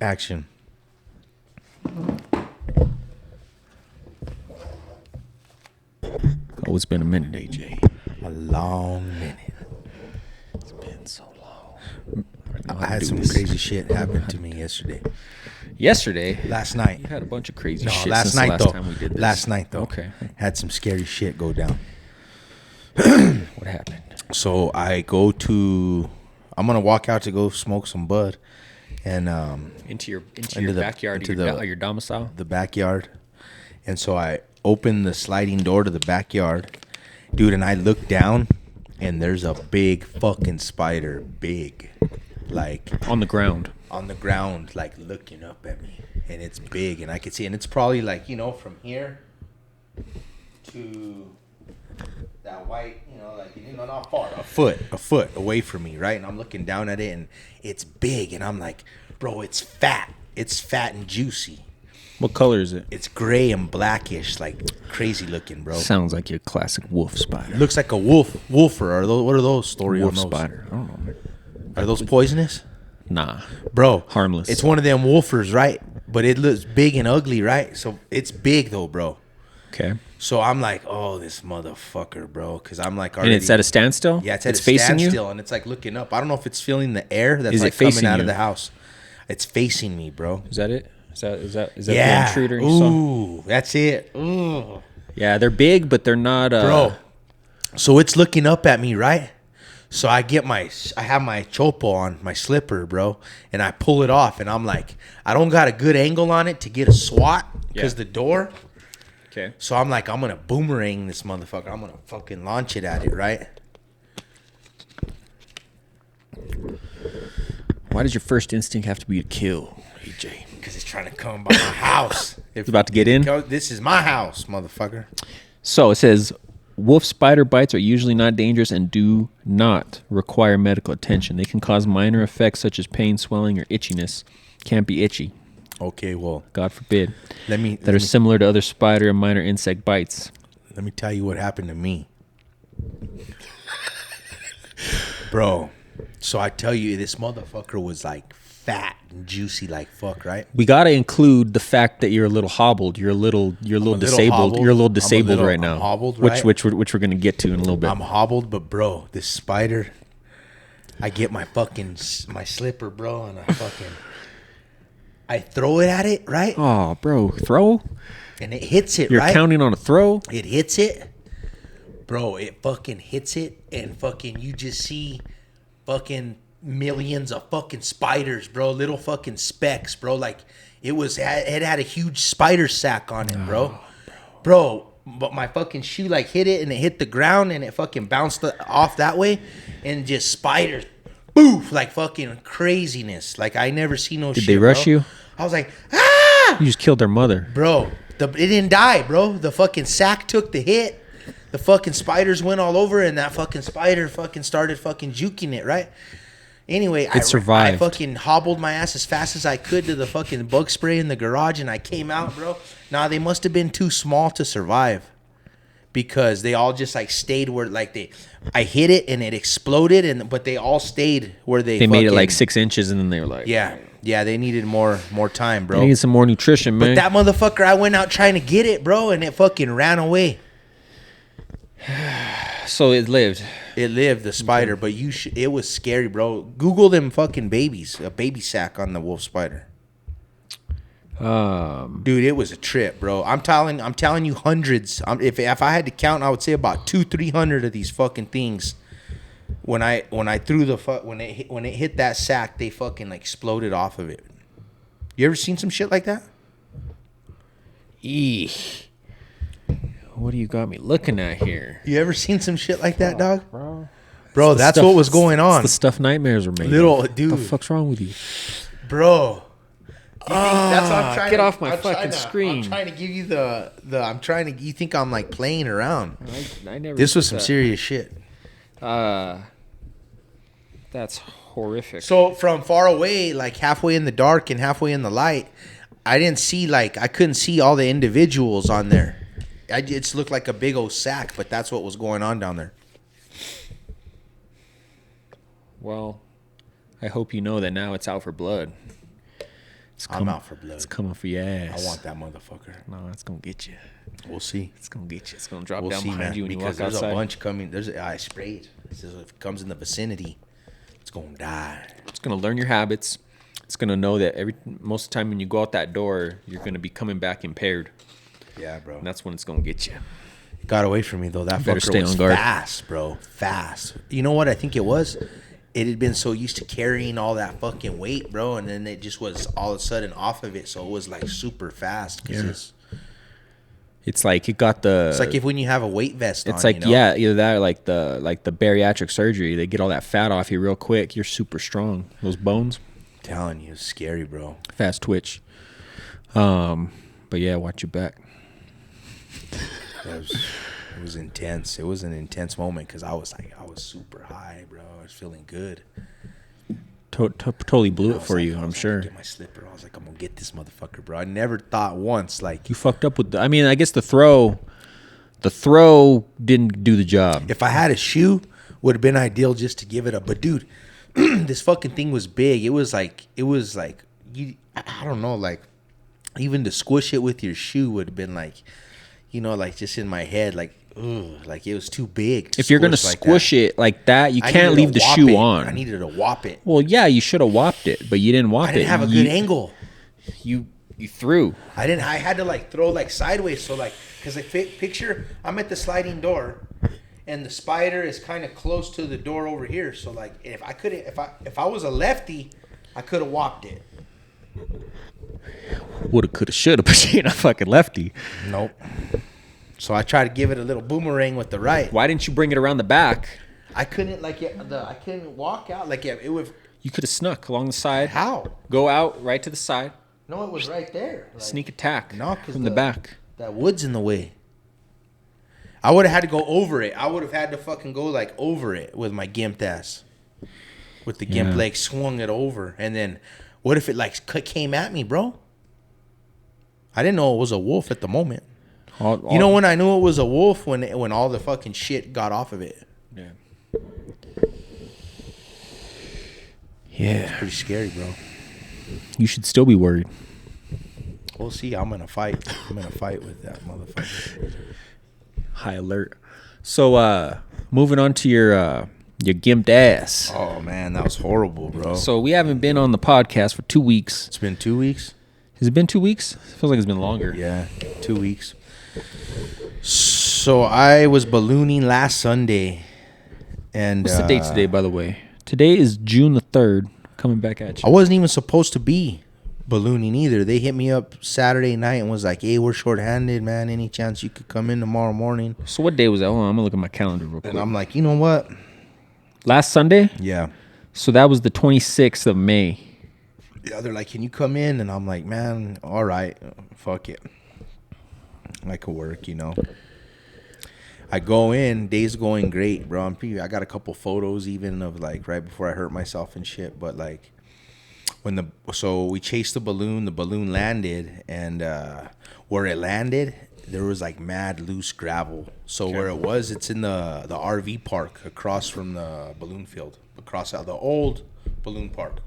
Action. Oh, it's been a minute, AJ. A long minute. It's been so long. I had some crazy shit happen to me yesterday. Yesterday? Last night. You had a bunch of crazy No, shit last since night the last though. time we did this. Last night though. Okay. Had some scary shit go down. What happened? So I go to. I'm gonna walk out to go smoke some bud, and Into your Into the- backyard, into your domicile? the backyard, and so I open the sliding door to the backyard, dude, and I look down, and there's a big fucking spider, big, like On the ground. on the ground, like looking up at me, and it's big, and I can see, and it's probably like from here to that white, like not far, a foot away from me, right? And I'm looking down at it, and it's big, and I'm like, bro, it's fat and juicy. What color is it? It's gray and blackish, like crazy looking, bro. Sounds like your classic wolf spider. Looks like a wolfer. Are those? What are those? Story Wolf on those? spider. I don't know. Are those poisonous? Nah. Bro, Harmless. It's one of them wolfers, right? But it looks big and ugly, right? So it's big though, bro. Okay. So I'm like, oh, this motherfucker, bro, because I'm like And already. it's at a standstill? Yeah, it's at a facing standstill, you? and it's like looking up. I don't know if it's feeling the air that's Is it like coming facing out you? of the house. It's facing me, bro. Is that it? Is that Yeah. the intruder you saw? Ooh, that's it. Ooh. Yeah, they're big, but they're not Bro, so it's looking up at me, right? So I have my chopo on, my slipper, bro, and I pull it off, and I'm like, I don't got a good angle on it to get a swat because Yeah. the door. Okay. So I'm like, I'm gonna boomerang this motherfucker. I'm gonna fucking launch it at it, right? Why does your first instinct have to be to kill, AJ? Because it's trying to come by my house. It's about to get in? This is my house, motherfucker. So it says wolf spider bites are usually not dangerous and do not require medical attention. They can cause minor effects such as pain, swelling, or itchiness. Can't be itchy, Okay, well, God forbid. let me That are similar to other spider and minor insect bites. let me tell you what happened to me, bro. So I tell you, this motherfucker was like fat and juicy, like fuck, right? We got to include the fact that you're a little hobbled. You're a little disabled. hobbled. You're a little I'm a disabled little- right I'm now. hobbled, right? Which we're going to get to in a little bit. I'm hobbled, but bro, this spider. I get my slipper, bro, and I throw it at it, right? Oh, bro, throw? And it hits it, You're right? counting on a throw? It hits it, bro. It fucking hits it, and fucking you just see fucking millions of fucking spiders, bro. Little fucking specks, bro. Like it had a huge spider sack on it, bro. Bro, but my fucking shoe like hit it, and it hit the ground, and it fucking bounced off that way, and just spiders, boof, like fucking craziness. Like I never see no shit. Did they rush bro. you? I was like, ah, You just killed their mother. bro. It didn't die, bro. The fucking sack took the hit. The fucking spiders went all over, and that fucking spider fucking started fucking juking it, right? Anyway, I survived. fucking hobbled my ass as fast as I could to the fucking bug spray in the garage, and I came out, bro. Nah, they must have been too small to survive because they all just like stayed where I hit it and it exploded, but they all stayed where They made it fucking- like 6 inches, and then they were like, yeah, they needed more time, bro. They need some more nutrition, man. But that motherfucker, I went out trying to get it, bro, and it fucking ran away. So it lived. It lived, the spider, but it was scary, bro. Google them fucking babies, a baby sack on the wolf spider. Dude, it was a trip, bro. I'm telling you, hundreds. If I had to count, I would say about 200-300 of these fucking things. When I threw when it hit that sack, they fucking like exploded off of it. You ever seen some shit like that? Eesh. What do you got me looking at here? You ever seen some shit like that, dog? Bro, Bro, that's what was going on. It's the stuff nightmares are made. Little of. dude. What the fuck's wrong with you? Bro. That's what I'm trying get to, off my I'm fucking trying to- screen. I'm trying to give you you think I'm like playing around. I never. This was did some that. serious shit. That's horrific. So from far away, like halfway in the dark and halfway in the light, I couldn't see all the individuals on there. It just looked like a big old sack, but that's what was going on down there. Well, I hope you know that now it's out for blood. I'm out for blood. It's coming for your ass. I want that motherfucker. No, it's gonna get you. We'll see. It's gonna get you. It's gonna drop We'll down see, behind man. you when you Because walk there's outside. a bunch coming. I sprayed. It says if it comes in the vicinity, it's gonna die. It's gonna learn your habits. It's gonna know that most of the time when you go out that door, you're gonna be coming back impaired. Yeah, bro. And that's when it's gonna get you. Got away from me though. That Better fucker stay was on guard. fast, bro. Fast. You know what I think it was? It had been so used to carrying all that fucking weight, bro, and then it just was all of a sudden off of it. So it was like super fast. 'Cause It's like it got the. it's like if when you have a weight vest on. It's like you know? yeah, either that or like the bariatric surgery. They get all that fat off you real quick. You're super strong. Those bones, Telling you, it's scary, bro. fast twitch. But yeah, watch your back. It was intense. It was an intense moment because I was super high, bro. I was feeling good. Totally blew I it was for like- you, I I'm was like, sure. Get my slipper. I was like, I'm gonna get this motherfucker, bro. I never thought once like You fucked up with I mean, I guess the throw didn't do the job. if I had a shoe, would have been ideal just to give it up. But dude, this fucking thing was big. It was like you. I don't know, like even to squish it with your shoe would have been like, you know, like just in my head, like, ugh, like it was too big. If you're gonna squish it like that, you can't leave the shoe on. I needed to whop it. Well, yeah, you should have whopped it, but you didn't whop I didn't it. have a good angle. You threw. I didn't. I had to like throw like sideways. So like, cause like picture, I'm at the sliding door, and the spider is kind of close to the door over here. So like, if I was a lefty, I could have whopped it. Woulda, coulda, shoulda, but she ain't a fucking lefty. Nope. So I tried to give it a little boomerang with the right. Why didn't you bring it around the back? I couldn't I couldn't walk out like it would. You could have snuck along the side. How? Go out right to the side. No, it was right there. Like, Sneak attack. No, 'cause from the back. That wood's in the way. I would have had to go over it. I would have had to fucking go like over it with my gimped ass. With the gimp Yeah. leg, swung it over, and then what if it like came at me, bro? I didn't know it was a wolf at the moment. You know when I knew it was a wolf when all the fucking shit got off of it. Yeah. Yeah. Pretty scary, bro. You should still be worried. We'll see. I'm gonna fight. I'm gonna fight with that motherfucker. High alert. So moving on to your gimped ass. Oh man, that was horrible, bro. So we haven't been on the podcast for 2 weeks. It's been 2 weeks. Has it been 2 weeks? It feels like it's been longer. Yeah, 2 weeks. So I was ballooning last Sunday, and What's the date today, by the way? Today is June the 3rd. Coming back at I you. wasn't even supposed to be ballooning either. They hit me up Saturday night and was like, "Hey, we're shorthanded, man. Any chance you could come in tomorrow morning?" So what day was that? Hold on, I'm gonna look at my calendar real quick. And I'm like, you know what? Last Sunday? Yeah. So that was the 26th of May. Yeah, they're like, "Can you come in?" And I'm like, "Man, all right, fuck it. I could work, you know." I go in, day's going great, bro. I got a couple photos even of like right before I hurt myself and shit. But like so we chased the balloon landed, and where it landed, there was like mad loose gravel. So where it was, it's in the RV park across from the balloon field, across out the old balloon park.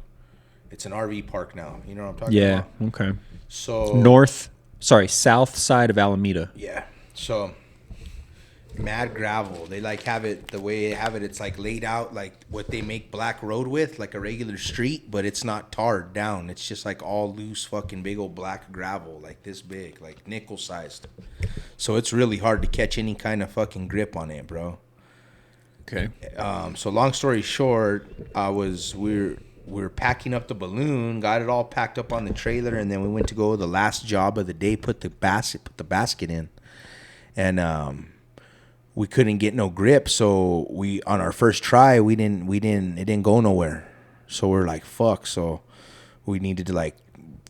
It's an RV park now. You know what I'm talking about? Yeah. Okay. So South side of Alameda. yeah. So mad gravel. They like have it the way they have it. It's like laid out like what they make Black Road with, like a regular street, but it's not tarred down. It's just like all loose fucking big old black gravel, like this big, like nickel sized. So it's really hard to catch any kind of fucking grip on it, bro. Okay. So long story short, we were packing up the balloon, got it all packed up on the trailer, and then we went to go the last job of the day, put the basket in, and we couldn't get no grip. So we on our first try, it didn't go nowhere. So we're like, fuck. So we needed to like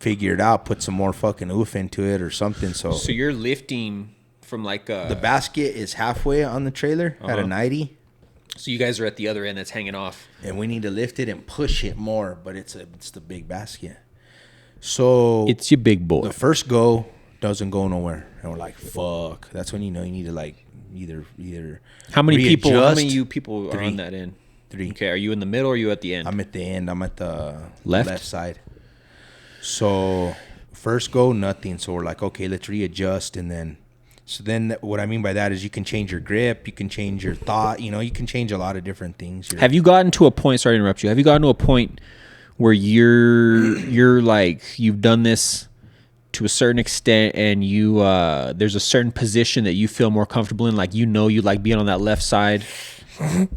figure it out, put some more fucking oof into it or something. So you're lifting from like the basket is halfway on the trailer at a 90. So you guys are at the other end that's hanging off. And we need to lift it and push it more, but it's the big basket. So It's your big boy. the first go doesn't go nowhere, and we're like, "Fuck!" That's when you know you need to like either. How many people? How readjust. many you people are Three. on that end? 3. Okay, are you in the middle or are you at the end? I'm at the end. I'm at the Left? side. So first go, nothing. So we're like, okay, let's readjust. And then, so then what I mean by that is you can change your grip, you can change your thought, you know, you can change a lot of different things. Have you gotten to a point, sorry to interrupt you, have you gotten to a point where you're like, you've done this to a certain extent and you, there's a certain position that you feel more comfortable in, like, you know, you like being on that left side?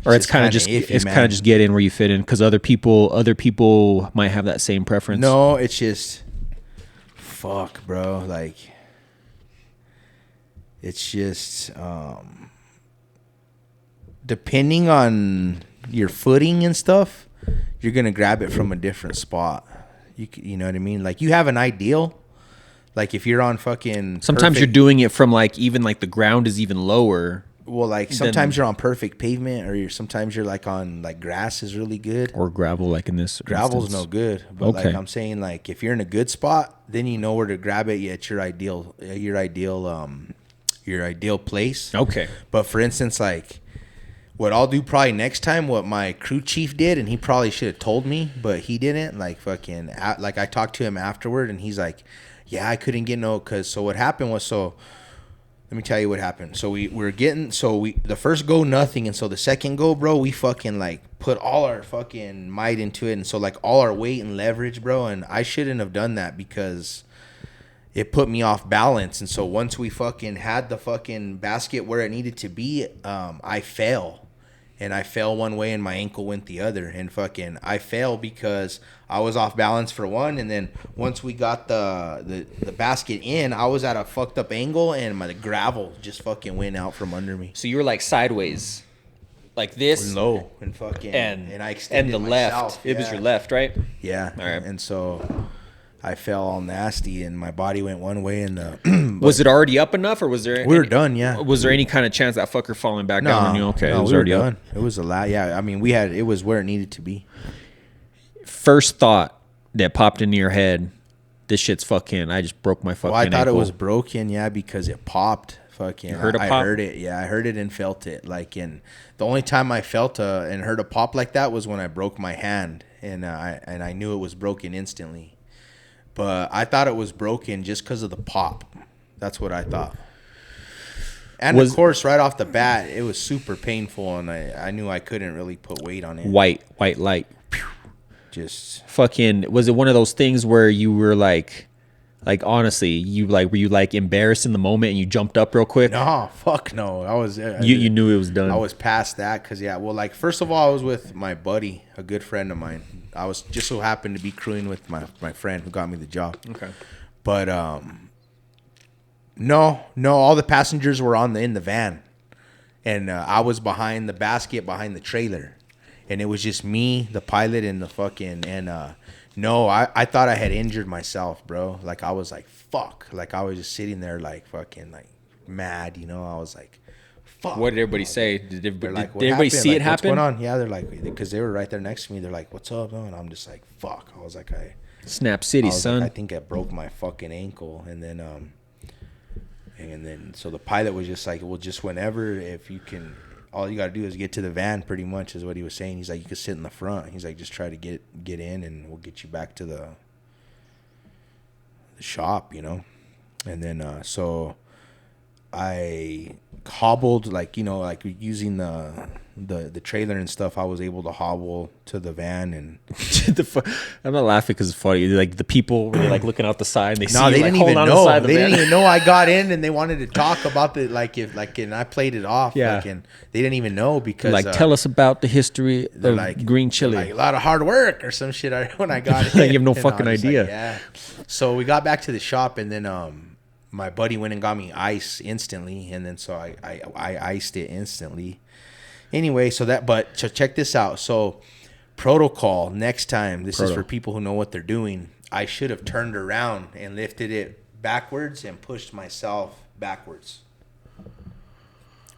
Or it's kind of just iffy, it's kind of just get in where you fit in, because other people might have that same preference. No, it's just fuck, bro. Like, it's just depending on your footing and stuff, you're gonna grab it from a different spot. You know what I mean? Like, you have an ideal. Like, if you're on fucking sometimes you're doing it from like, even like the ground is even lower. Well, like, sometimes you're on perfect pavement, or sometimes you're like on like grass is really good, or gravel, like in this gravel's instance. no good. But like I'm saying, like, if you're in a good spot, then you know where to grab it. Yeah, it's your ideal place. Okay. But for instance, like, what I'll do probably next time, what my crew chief did, and he probably should have told me, but he didn't. Like, fucking, like, I talked to him afterward, and he's like, yeah, I couldn't get no, because so what happened was, so let me tell you what happened. So the first go, nothing. And so the second go, bro, we fucking like put all our fucking might into it. And so like all our weight and leverage, bro. And I shouldn't have done that because it put me off balance. And so once we fucking had the fucking basket where it needed to be, I fell. And I fell one way and my ankle went the other. And fucking, I fell because I was off balance for one. And then once we got the basket in, I was at a fucked up angle and my gravel just fucking went out from under me. So you were like sideways, like this, low, and fucking, and I extended and the myself. left. It was your left, right? Yeah. All right. And so I fell all nasty and my body went one way and the was it already up enough, or was there we were done, yeah. Was there any kind of chance that fucker falling back down on you? Okay, no, it was we already were done. up. It was a lot. Yeah, I mean, it was where it needed to be. First thought that popped into your head, this shit's fucking, I just broke my fucking Well, I thought ankle. it was broken, yeah, because it popped. Fucking, you heard a pop? I heard it, yeah, I heard it and felt it. Like, and the only time I felt and heard a pop like that was when I broke my hand, and I knew it was broken instantly. But I thought it was broken just because of the pop. That's what I thought. And of course, right off the bat, it was super painful, and I knew I couldn't really put weight on it. White light. Just fucking, was it one of those things where you were like honestly, were you like embarrassed in the moment and you jumped up real quick? No, fuck no. I was you knew it was done. I was past that because well, like, first of all, I was with my buddy, a good friend of mine. I was just so happened to be crewing with my friend who got me the job. Okay. But no, all the passengers were in the van, and I was behind the basket, behind the trailer, and it was just me, the pilot, and the fucking no, I thought I had injured myself, bro. Like, I was like, fuck. Like, I was just sitting there like fucking like mad, you know. I was like, fuck. What did everybody say? Did everybody, like, did everybody see it happen? What's going on? Yeah, they're like, because they were right there next to me. They're like, what's up? And I'm just like, fuck. I was like, Snap City, son. Like, I think I broke my fucking ankle. And then so the pilot was just like, well, just whenever, if you can, all you got to do is get to the van, pretty much is what he was saying. He's like, you can sit in the front. He's like, just try to get in and we'll get you back to the shop, you know. And then so I hobbled, like, you know, like using the trailer and stuff. I was able to hobble to the van, and I'm not laughing because it's funny. Like, the people were like looking out the side, and they see no, you, they like, didn't even holding on know. the side of the They van. didn't even know I got in, and they wanted to talk about the and I played it off. Yeah. Like, and they didn't even know because Like, tell us about the history of like, green chili. like, a lot of hard work or some shit. When I got in, Like, you have no and I fucking was just idea. like, yeah. So we got back to the shop, and then my buddy went and got me ice instantly, and then so I iced it instantly. Anyway, so check this out. So protocol next time. This is for people who know what they're doing. I should have turned around and lifted it backwards and pushed myself backwards,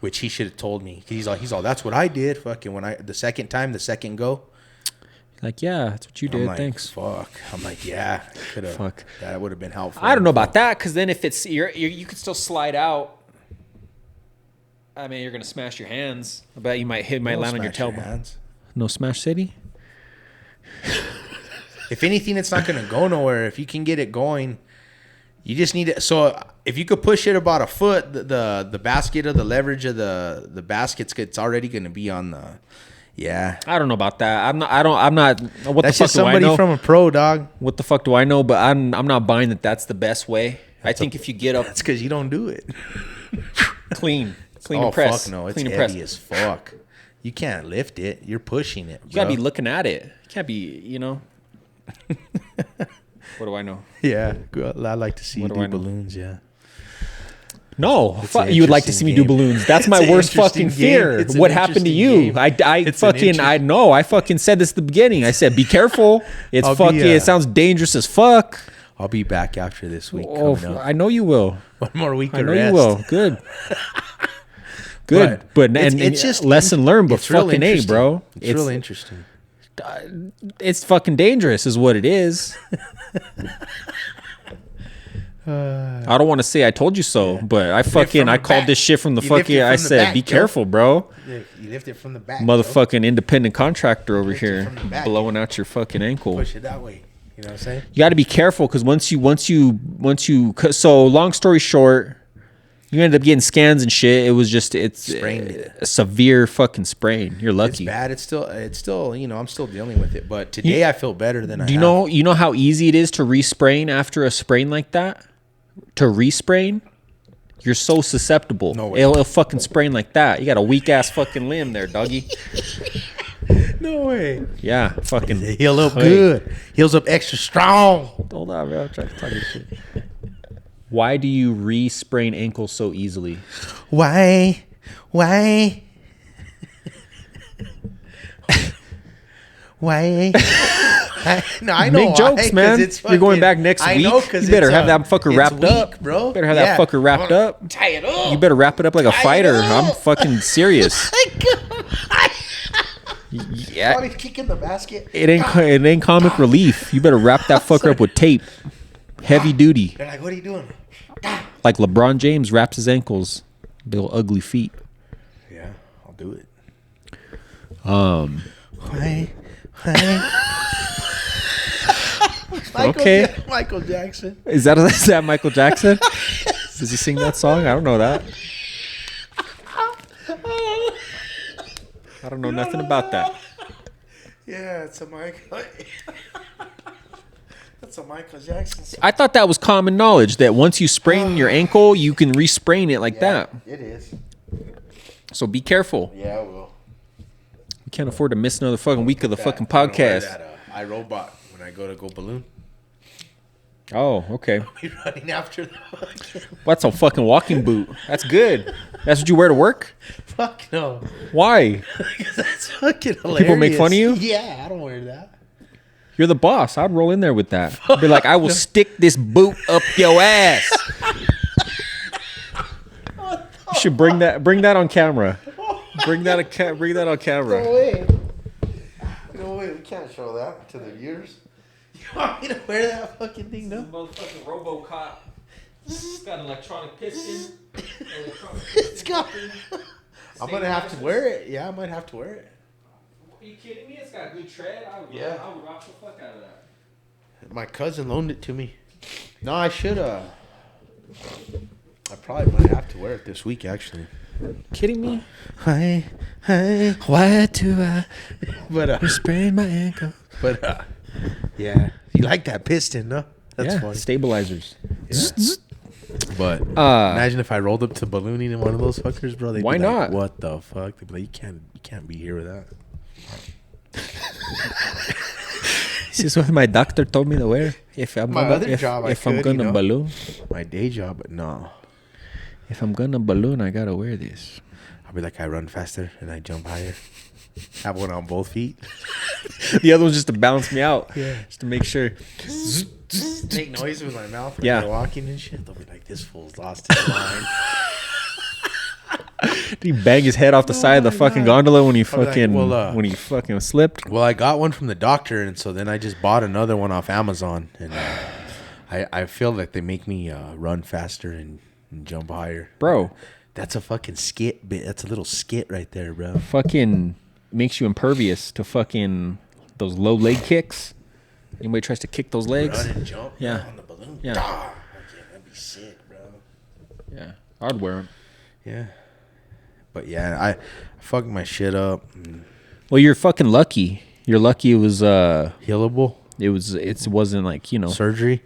which he should have told me. He's all, that's what I did. Fucking the second go. Like, yeah, that's what you did. I'm like, Thanks. Fuck. I'm like, yeah, could have. Fuck. That would have been helpful. I don't know about that, because then if it's you could still slide out. I mean, you're gonna smash your hands. I bet you might land on your tailbone. hands. No Smash City. If anything, it's not gonna go nowhere. If you can get it going, you just need it. So if you could push it about a foot, the basket of the leverage of the baskets, it's already gonna be on the. Yeah. I don't know about that. I'm not. What That's the fuck just do I somebody know? from a pro, dog. What the fuck do I know? But I'm not buying that. That's the best way. I think if you get up That's because you don't do it. clean Oh, and press, fuck no. It's clean and heavy press. as fuck. You can't lift it. You're pushing it, You gotta bro. be looking at it. You can't be, What do I know? Yeah. Good. I like to see you What do I do know? balloons, yeah. No, an you would like to see interesting me do game. balloons. That's It's my an worst interesting fucking game. fear. It's an What happened to interesting you? game. I It's an fucking, I know. I fucking said this at the beginning. I said, be careful. It's I'll be, fucking, it sounds dangerous as fuck. I'll be back after this week. Oh, Coming up. I know you will. One more week I of know rest. you will. Good. Good. But it's just lesson learned, but it's real fucking A, interesting. bro. It's real interesting. It's fucking dangerous is what it is. I don't want to say I told you so, but I from the called back. this shit from the You lift fucking, it I from the said, back, be Joe. careful, bro. You lift it from the back. Motherfucking independent contractor over Lift it here from the back. blowing out your fucking ankle. Push it that way. You know what I'm saying? You got to be careful because once you, so long story short, you ended up getting scans and shit. It was just, it's Sprained it. a severe fucking sprain. You're It's lucky. bad. It's still, I'm still dealing with it. But today I feel better than I Do have. you know how easy it is to resprain after a sprain like that? To resprain, you're so susceptible. No way. It'll fucking sprain like that. You got a weak ass fucking limb there, doggy. No way. Yeah, fucking. Heal up Hey. good. Heals up extra strong. Hold on, bro. I'm trying to talk this shit. Why do you re-sprain ankles so easily? Why? Why? No, I know. Make why, jokes, 'cause man. it's You're going fucking- back next I week. know, 'cause You better it's, have that fucker it's wrapped weak, up, bro. Better have Yeah. that fucker wrapped up. Tie it up. You better wrap it up like a Tie it fighter. up. I'm fucking serious. Yeah, Somebody's kicking the basket. it ain't comic relief. You better wrap that fucker up with tape, heavy duty, They're like, "What are you doing?" like LeBron James wraps his ankles. Little ugly feet. Yeah, I'll do it. Why? Okay. Michael Jackson. Is that Michael Jackson? Does he sing that song? I don't know that. I don't know nothing about that. Yeah, it's a Michael. That's a Michael Jackson song. I thought that was common knowledge that once you sprain your ankle, you can re-sprain it like that. It is. So be careful. Yeah, I will. We can't afford to miss another fucking week of the fucking I'm gonna wear podcast. that, iRobot when I go balloon. Oh, okay. Be running after the fucking. What's a fucking walking boot? That's good. That's what you wear to work? Fuck no. Why? Because that's fucking hilarious. People make fun of you? Yeah, I don't wear that. You're the boss. I'd roll in there with that. Be like, I will stick this boot up your ass. You should bring that on camera. Bring that on camera. No way. No way. We can't show that to the viewers. You want me to wear that fucking thing, no? Motherfucking RoboCop. It's got an electronic piston. It's got. I'm gonna have to wear it. Yeah, I might have to wear it. Are you kidding me? It's got good tread. I would rock the fuck out of that. My cousin loaned it to me. No, I should. I probably might have to wear it this week, actually. Kidding me? Hi, why do I? But Sprain my ankle. yeah, you like that piston, no? That's funny. Stabilizers. Yeah. But imagine if I rolled up to ballooning in one of those fuckers, bro. They'd Why be like, not? What the fuck? They'd be like, you can't be here with that. This is what my doctor told me to wear. If I'm My gonna, other if, job, I if I'm could, gonna you know? balloon, My day job, but no. if I'm gonna balloon, I gotta wear this. I'll be like, I run faster and I jump higher. Have one on both feet. The other one's just to balance me out. Yeah. Just to make sure. Make noise with my mouth when Yeah. they're walking and shit. They'll be like, this fool's lost his mind. Did he bang his head off the side of the my fucking God. gondola when he I'll be like, fucking well, when he fucking slipped? Well, I got one from the doctor, and so then I just bought another one off Amazon. And I feel like they make me run faster and jump higher. Bro, That's a fucking skit bit. That's a little skit right there, bro. fucking makes you impervious to fucking those low leg kicks. Anybody tries to kick those legs, Run and jump. Yeah. On the balloon. Yeah. Yeah. That'd be sick, bro. yeah, I'd wear them. Yeah. But yeah, I fucked my shit up. Well, you're fucking lucky. You're lucky it was Healable it wasn't like, you know, surgery.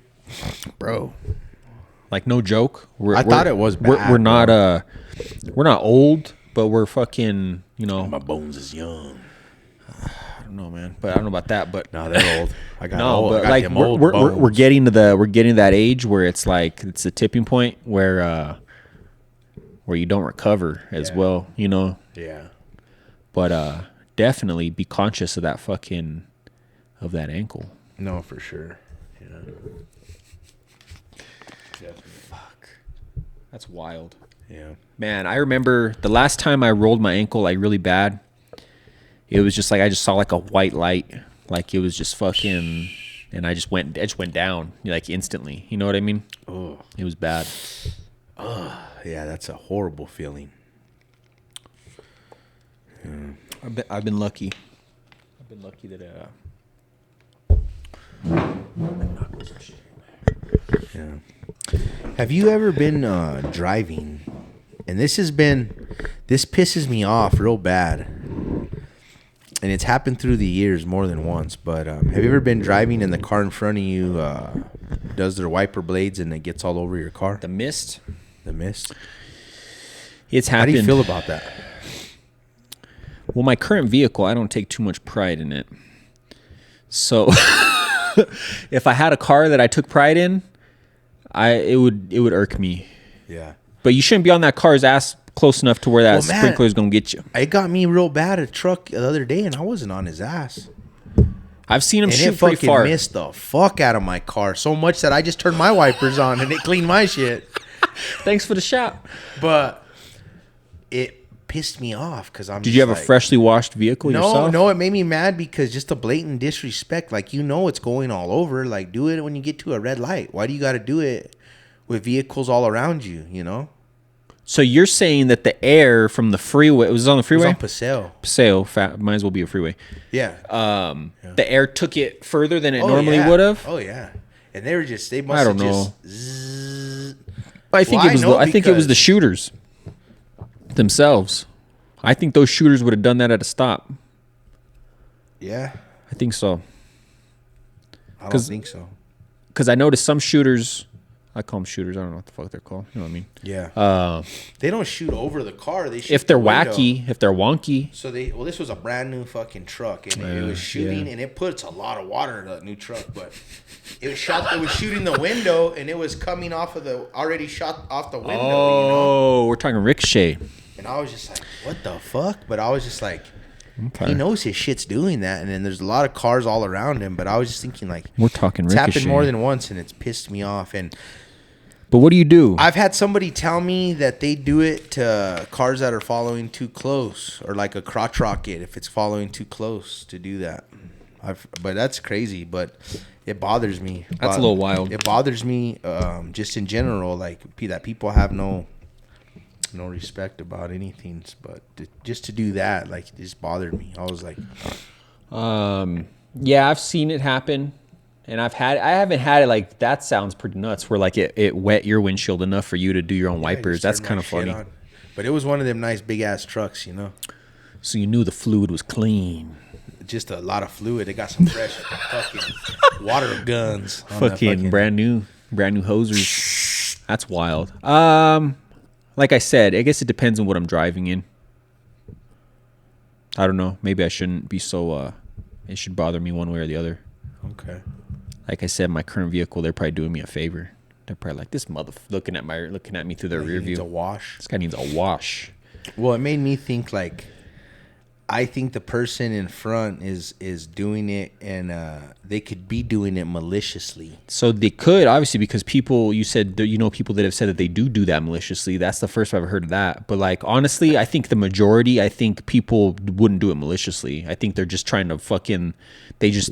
bro. Like no joke. I thought it was bad, We're not we're not old, but we're fucking, you know. My bones is young. I don't know, man. But I don't know about that, but No, they're old. I got no, old. but I got like them we're, old we're bones. getting to that age where it's like it's a tipping point where you don't recover as Yeah. well, you know. Yeah. But definitely be conscious of that ankle. No, for sure. Yeah. Fuck. That's wild. Yeah. Man, I remember the last time I rolled my ankle like really bad. It was just like I just saw like a white light, like it was just fucking, and it just went down like instantly. You know what I mean? Oh. It was bad. Yeah, that's a horrible feeling. I've been lucky. I've been lucky that Yeah. Have you ever been driving? And this pisses me off real bad. And it's happened through the years more than once. But have you ever been driving and the car in front of you does their wiper blades and it gets all over your car? the mist. The mist. It's How happened. do you feel about that? Well, my current vehicle, I don't take too much pride in it. So if I had a car that I took pride in, it would irk me. Yeah. But you shouldn't be on that car's ass close enough to where that Well, man, sprinkler is gonna get you. It got me real bad at a truck the other day, and I wasn't on his ass. I've seen him And shoot it pretty fucking far. missed the fuck out of my car so much that I just turned my wipers on and it cleaned my shit. Thanks for the shout. But it pissed me off because I'm. Did you have like, a freshly washed vehicle yourself? No, it made me mad because just the blatant disrespect. Like, you know, it's going all over. Like, do it when you get to a red light. Why do you got to do it with vehicles all around you? You know, So you're saying that the air from the freeway, it was on the it was freeway? on Paseo. Paseo, might as well be a freeway. Yeah. The air took it further than it Oh, normally yeah. would have. Oh yeah. And they must I have don't know. just. Zzz. I think Well, it was. I know I think it was the because- shooters themselves. I think those shooters would have done that at a stop. Yeah. I think so. I don't 'Cause- think so. Because I noticed some shooters. I call them shooters. I don't know what the fuck they're called. You know what I mean? Yeah. They don't shoot over the car. They shoot If they're the window. wacky, if they're wonky. So this was a brand new fucking truck, and it was shooting, yeah. and it puts a lot of water in that new truck. But it was shooting the window, and it was coming off of already shot off the window. You know? Oh, we're talking ricochet. And I was just like, what the fuck? But I was just like, Okay. he knows his shit's doing that, and then there's a lot of cars all around him. But I was just thinking, like, We're talking it's ricochet. happened more than once, and it's pissed me off. And But what do you do? I've had somebody tell me that they do it to cars that are following too close, or like a crotch rocket if it's following too close to do that. But that's crazy. But it bothers me. That's a little wild. It bothers me, just in general, like that people have no respect about anything. But just to do that, like, it just bothered me. I was like, Yeah, I've seen it happen, and I haven't had it like that. Sounds pretty nuts. Where like it wet your windshield enough for you to do your own wipers. just That's turned kind my of shit funny. on. But it was one of them nice big ass trucks, you know. So you knew the fluid was clean. Just a lot of fluid. They got some fresh fucking water guns. On the Fucking brand new hosers. That's wild. Like I said, I guess it depends on what I'm driving in. I don't know. Maybe I shouldn't be so. It should bother me one way or the other. Okay. Like I said, my current vehicle, they're probably doing me a favor. They're probably like, this looking at me through their rear Needs a view. wash. This guy needs a wash. Well, it made me think, like, I think the person in front is doing it, and they could be doing it maliciously. So they could, obviously, because people, you said, you know, people that have said that they do that maliciously. That's the first I've ever heard of that. But like, honestly, I think the majority, I think people wouldn't do it maliciously. I think they're just trying to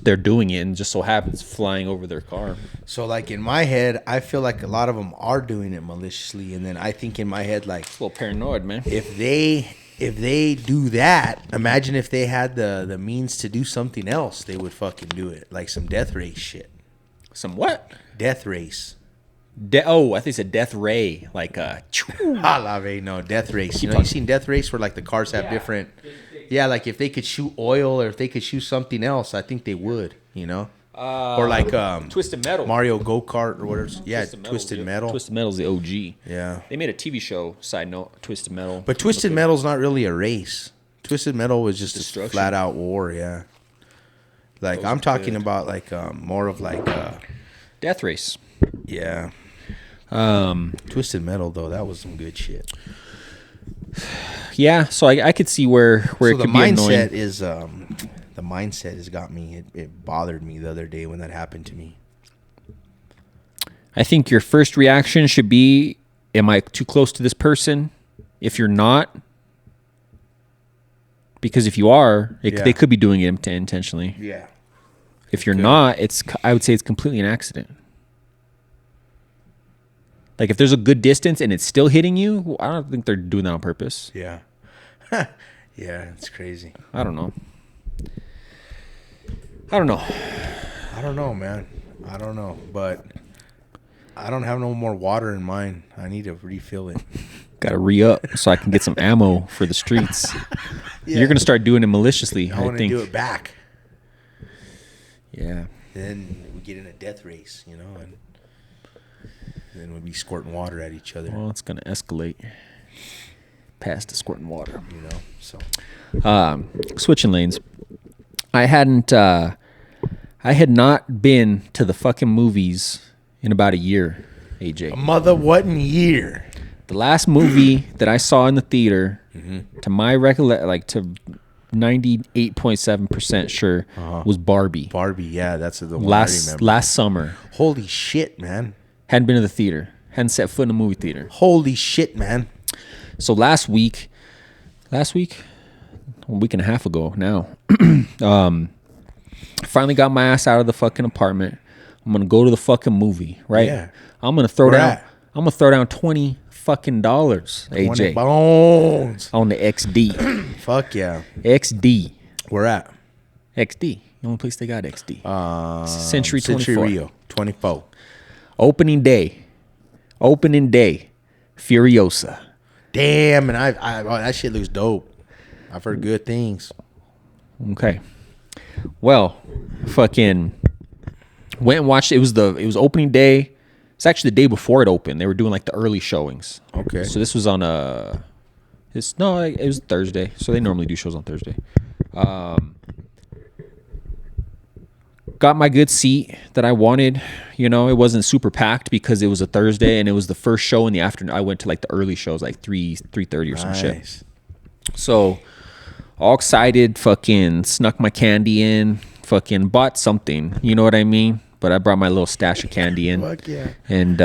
they're doing it, and just so happens flying over their car. So, like, in my head, I feel like a lot of them are doing it maliciously, and then I think in my head, like, It's a little paranoid, man. if they if they do that, imagine if they had the means to do something else, they would fucking do it. Like some death race shit. Some what? Death race. I think it's a death ray. Like No, death race. You seen death race where like the cars have different. Yeah, like if they could shoot oil or if they could shoot something else, I think they would. Or like Twisted Metal. Mario Go-Kart or whatever. Yeah, Twisted Metal. Twisted Metal's the OG. Yeah. They made a TV show, side note, Twisted Metal. But Twisted Metal's not really a race. Twisted Metal was just a flat out war, yeah. Like I'm talking about like more of like Death Race. Yeah. Twisted Metal though, that was some good shit. Yeah, so I could see where it could be annoying. The mindset has got me. It bothered me the other day when that happened to me. I think your first reaction should be, am I too close to this person? If you're not, because if you are, they could be doing it intentionally. Yeah. If you're not, I would say it's completely an accident. Like if there's a good distance and it's still hitting you, I don't think they're doing that on purpose. Yeah. Yeah, it's crazy. I don't know. I don't know, man. I don't know, but I don't have no more water in mine. I need to refill it. Got to re-up so I can get some ammo for the streets. Yeah. You're going to start doing it maliciously, I want to do it back. Yeah. Then we get in a death race, and then we'll be squirting water at each other. Well, it's going to escalate past the squirting water. So. Switching lanes. I had not been to the fucking movies in about a year, AJ. What year? The last movie that I saw in the theater, to my recollection, like to 98.7% sure, was Barbie. Barbie, yeah, that's the one I remember. Last summer. Holy shit, man. Hadn't been to the theater. Hadn't set foot in a movie theater. Holy shit, man. So last week, a week and a half ago now, finally got my ass out of the fucking apartment. I'm gonna go to the fucking movie, right? Yeah. I'm gonna throw down $20 fucking AJ. 20 bones on the XD. Fuck yeah. XD. Where at? XD. The only place they got XD. Century 24. Opening day. Furiosa. Damn, and that shit looks dope. I've heard good things. Okay. Well, fucking went and watched it. It was opening day. It's actually the day before it opened. They were doing like the early showings. Okay. So this was on it was Thursday. So they normally do shows on Thursday. Got my good seat that I wanted. It wasn't super packed because it was a Thursday and it was the first show in the afternoon. I went to like the early shows, like 3:30 or some shit. So all excited, fucking snuck my candy in, fucking bought something. You know what I mean? But I brought my little stash of candy in. Fuck yeah. And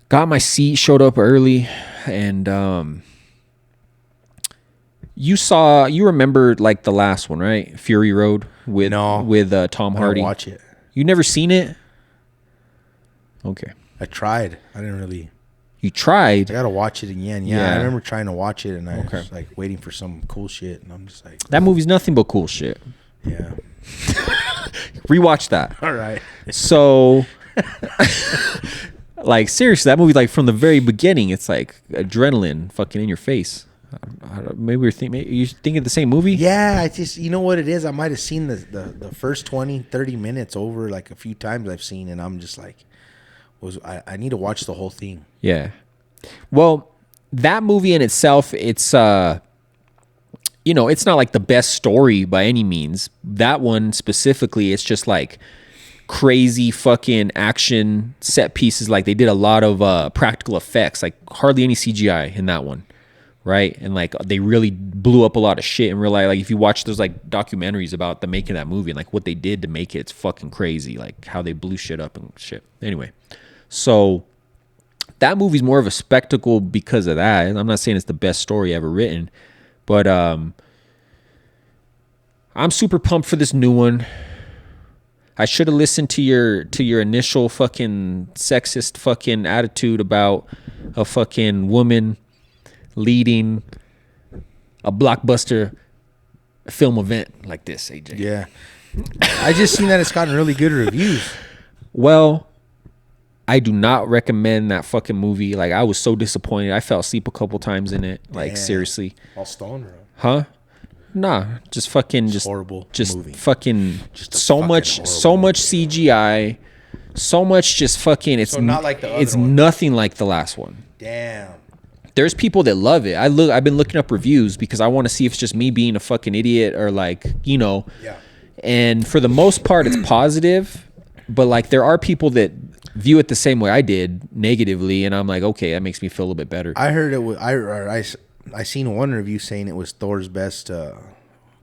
got my seat, showed up early, and you remember like the last one, right? Fury Road with Tom Hardy. I watch it. You never seen it? Okay. I tried. I didn't really. You tried? I gotta watch it again. Yeah. I remember trying to watch it and I was like waiting for some cool shit, and I'm just like, that movie's nothing but cool shit. Yeah. Rewatch that. All right. So, like seriously, that movie, like from the very beginning, it's like adrenaline fucking in your face. Maybe you're thinking the same movie? Yeah, I just, you know what it is? I might have seen the first 20, 30 minutes over like a few times I've seen, and I'm just like, I need to watch the whole thing. Yeah. Well, that movie in itself, it's it's not like the best story by any means. That one specifically, it's just like crazy fucking action set pieces. Like they did a lot of practical effects, like hardly any CGI in that one. Right. And like they really blew up a lot of shit and realized, like, if you watch those like documentaries about the making of that movie and like what they did to make it, it's fucking crazy. Like how they blew shit up and shit. Anyway, so that movie's more of a spectacle because of that. And I'm not saying it's the best story ever written, but I'm super pumped for this new one. I should have listened to your initial fucking sexist fucking attitude about a fucking woman leading a blockbuster film event like this, AJ? Yeah. I just seen that it's gotten really good reviews. Well, I do not recommend that fucking movie. Like, I was so disappointed. I fell asleep a couple times in it. Like, seriously. All stoned, bro. Huh? Nah, just fucking just horrible just movie. fucking Just a so fucking much horrible CGI, so much just fucking it's So not like the other it's one. nothing like the last one. Damn. There's people that love it. I've been looking up reviews because I want to see if it's just me being a fucking idiot or like, you know. Yeah. And for the most part it's positive, but like there are people that view it the same way I did, negatively, and I'm like, okay, that makes me feel a little bit better. I heard it was I seen one review saying it was Thor's best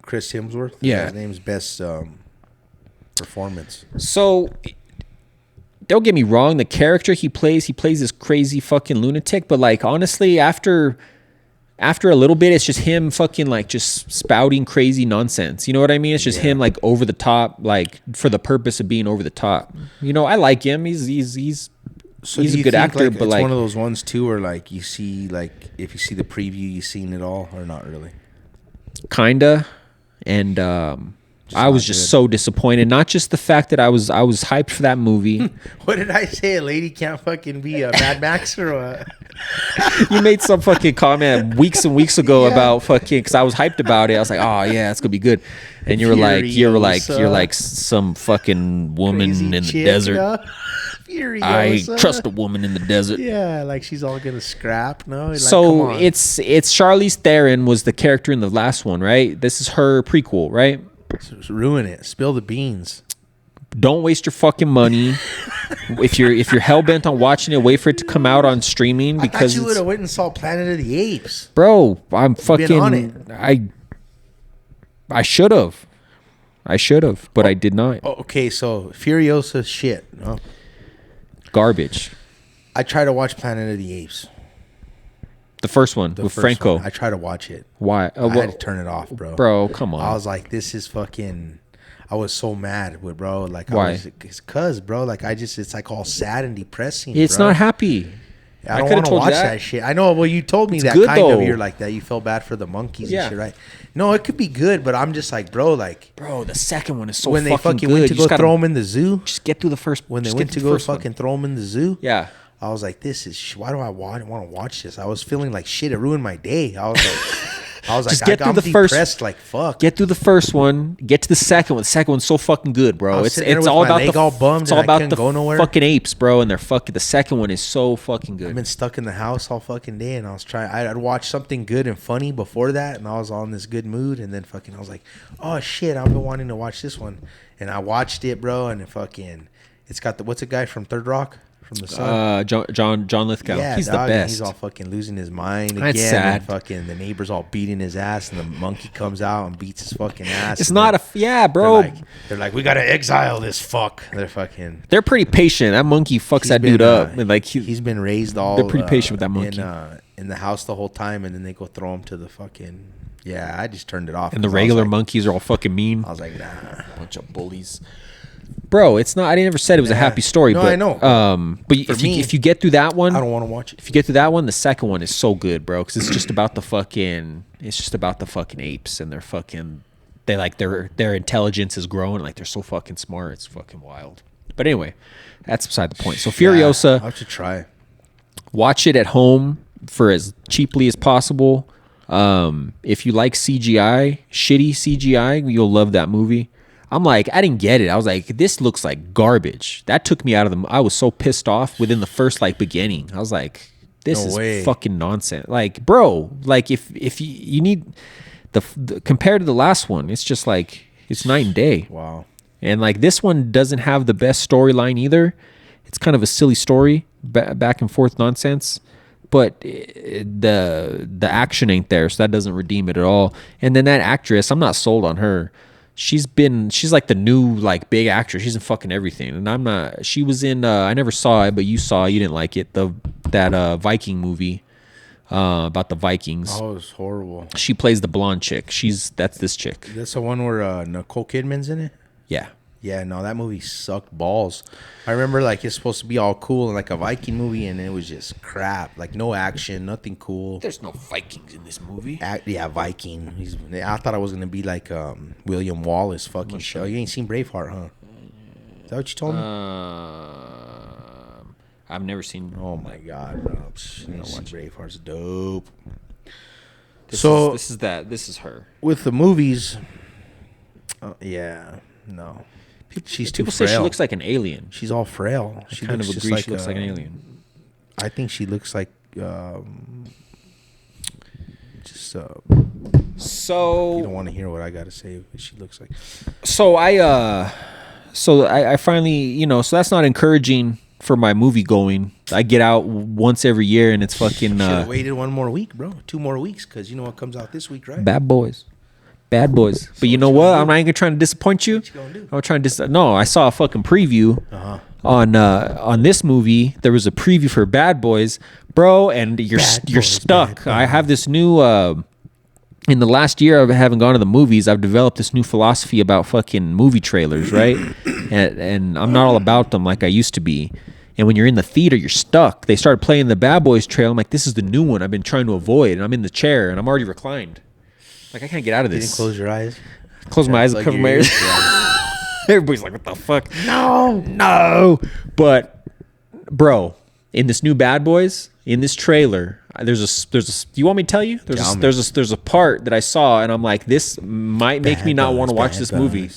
Chris Hemsworth. Yeah. His name's best performance. So don't get me wrong, the character he plays this crazy fucking lunatic, but like honestly, after a little bit, it's just him fucking like just spouting crazy nonsense. You know what I mean? It's just him like over the top, like for the purpose of being over the top. You know, I like him. He's So he's do a you good think, actor, like, but it's like one of those ones too where like you see, like if you see the preview, you seen it all or not really? kinda. And I was not just good. so disappointed. Not just the fact that I was hyped for that movie. What did I say? A lady can't fucking be a Mad Max or what? You made some fucking comment weeks and weeks ago Yeah. about fucking because I was hyped about it. I was like, oh yeah, it's gonna be good. And you're Furiosa. like some fucking woman Crazy in the chick, desert. no? I Furiosa. trust a woman in the desert. Yeah, like she's all gonna scrap. No, like, So come on. it's Charlize Theron was the character in the last one, right? This is her prequel, right? Ruin it. Spill the beans. Don't waste your fucking money. if you're hell bent on watching it, wait for it to come out on streaming I thought because you would it's, have went and saw Planet of the Apes. bro, I'm been fucking on it. I should have, but I did not. Oh, okay, so Furiosa shit. No, Garbage. I tried to watch Planet of the Apes. The first one The with first Franco. one. I tried to watch it. Why? I had to turn it off, bro, come on. I was like, this is fucking. I was so mad with bro. Like, Why? I was, it's cause bro. Like, it's like all sad and depressing. It's bro. not happy. I don't coulda want to told you watch that. shit. I know. Well, you told me It's that good, kind of. though. You're like that. You felt bad for the monkeys Yeah. and shit, right? No, it could be good, but I'm just like, bro. Like Bro, the second one is so when they fucking good. went You to just go gotta throw them in the zoo. Just get through the first. When they just went get to through the go first one. fucking throw them in the zoo. Yeah. I was like, this is. Why do I want to watch this? I was feeling like shit. It ruined my day. I was like, Just get through I'm the first- depressed. Like fuck. Get through the first one. Get to the second one. The second one's so fucking good, I bro. was It's sitting there it's with all my about leg the all bummed it's all and I about couldn't the go nowhere. fucking apes, bro. And they're fucking. The second one is so fucking good. I've been stuck in the house all fucking day, and I was trying. I'd watch something good and funny before that, and I was on this good mood, and then fucking, I was like, oh shit, I've been wanting to watch this one, and I watched it, bro, and it's got what's the guy from Third Rock from the Sun? John Lithgow. Yeah, He's dog, the and best. He's all fucking losing his mind again. That's sad. And fucking the neighbor's all beating his ass, and the monkey comes out and beats his fucking ass. It's and not bro. They're like, we gotta exile this fuck. They're fucking. They're pretty patient. That monkey fucks He's that been, dude up. And like he's been raised all. they're pretty patient with that monkey. In the house the whole time, and then they go throw him to the fucking. Yeah, I just turned it off. and the 'cause I was regular like- monkeys are all fucking mean. I was like, nah. Bunch of bullies. Bro, it's not. I never said it was a Yeah. happy story. No, but, I know. But For me, if you get through that one, I don't want to watch it. if you get through that one, the second one is so good, bro. Because it's just about the fucking. It's just about the fucking apes and their fucking. They like their intelligence is growing. Like they're so fucking smart. It's fucking wild. But anyway, that's beside the point. So Furiosa. Yeah, I'll have to try. Watch it at home for as cheaply as possible. If you like CGI, shitty CGI, you'll love that movie. I'm like, I didn't get it. I was like, this looks like garbage. That took me out of the. I was so pissed off within the first like beginning. I was like, this No is way. fucking nonsense. Like, bro, like if you need the compared to the last one, it's just like it's night and day. Wow. And like this one doesn't have the best storyline either. It's kind of a silly story, back and forth nonsense. But the action ain't there, so that doesn't redeem it at all. And then that actress, I'm not sold on her. She's like the new like big actress. She's in fucking everything, and I'm not. She was in. I never saw it, but you saw. You didn't like it. That Viking movie about the Vikings. Oh, it was horrible. She plays the blonde chick. That's this chick. That's the one where Nicole Kidman's in it. Yeah. Yeah, no, that movie sucked balls. I remember like it's supposed to be all cool and like a Viking movie, and it was just crap. Like no action, nothing cool. There's no Vikings in this movie. Yeah, Viking. I thought I was gonna be like William Wallace fucking show. You ain't seen Braveheart, huh? Is that what you told me? I've never seen. Oh my god, bro! Braveheart's dope. This is her. With the movies, yeah, no. She's too People frail. say she looks like an alien. She's all frail. I kind of agree. She looks like an alien. I think she looks like just. So you don't want to hear what I got to say. But she looks like. So I finally, you know, so that's not encouraging for my movie going. I get out once every year and it's fucking. Should have waited one more week, bro. 2 more weeks, because you know what comes out this week, right? Bad Boys. But you know what? I'm not even trying to disappoint you. What you gonna do? I'm trying to no. I saw a fucking preview on this movie. There was a preview for Bad Boys, bro, and you're stuck. I have this new. In the last year of having gone to the movies, I've developed this new philosophy about fucking movie trailers, right? and I'm not all about them like I used to be. And when you're in the theater, you're stuck. They started playing the Bad Boys trailer. I'm like, this is the new one I've been trying to avoid. And I'm in the chair and I'm already reclined. Like, I can't get out of You this. didn't close your eyes. Close my eyes and cover my ears. Everybody's like, what the fuck? No. But, bro, in this new Bad Boys, in this trailer, there's a. Do you want me to tell you? There's a part that I saw, and I'm like, this might make me not want to watch this movie.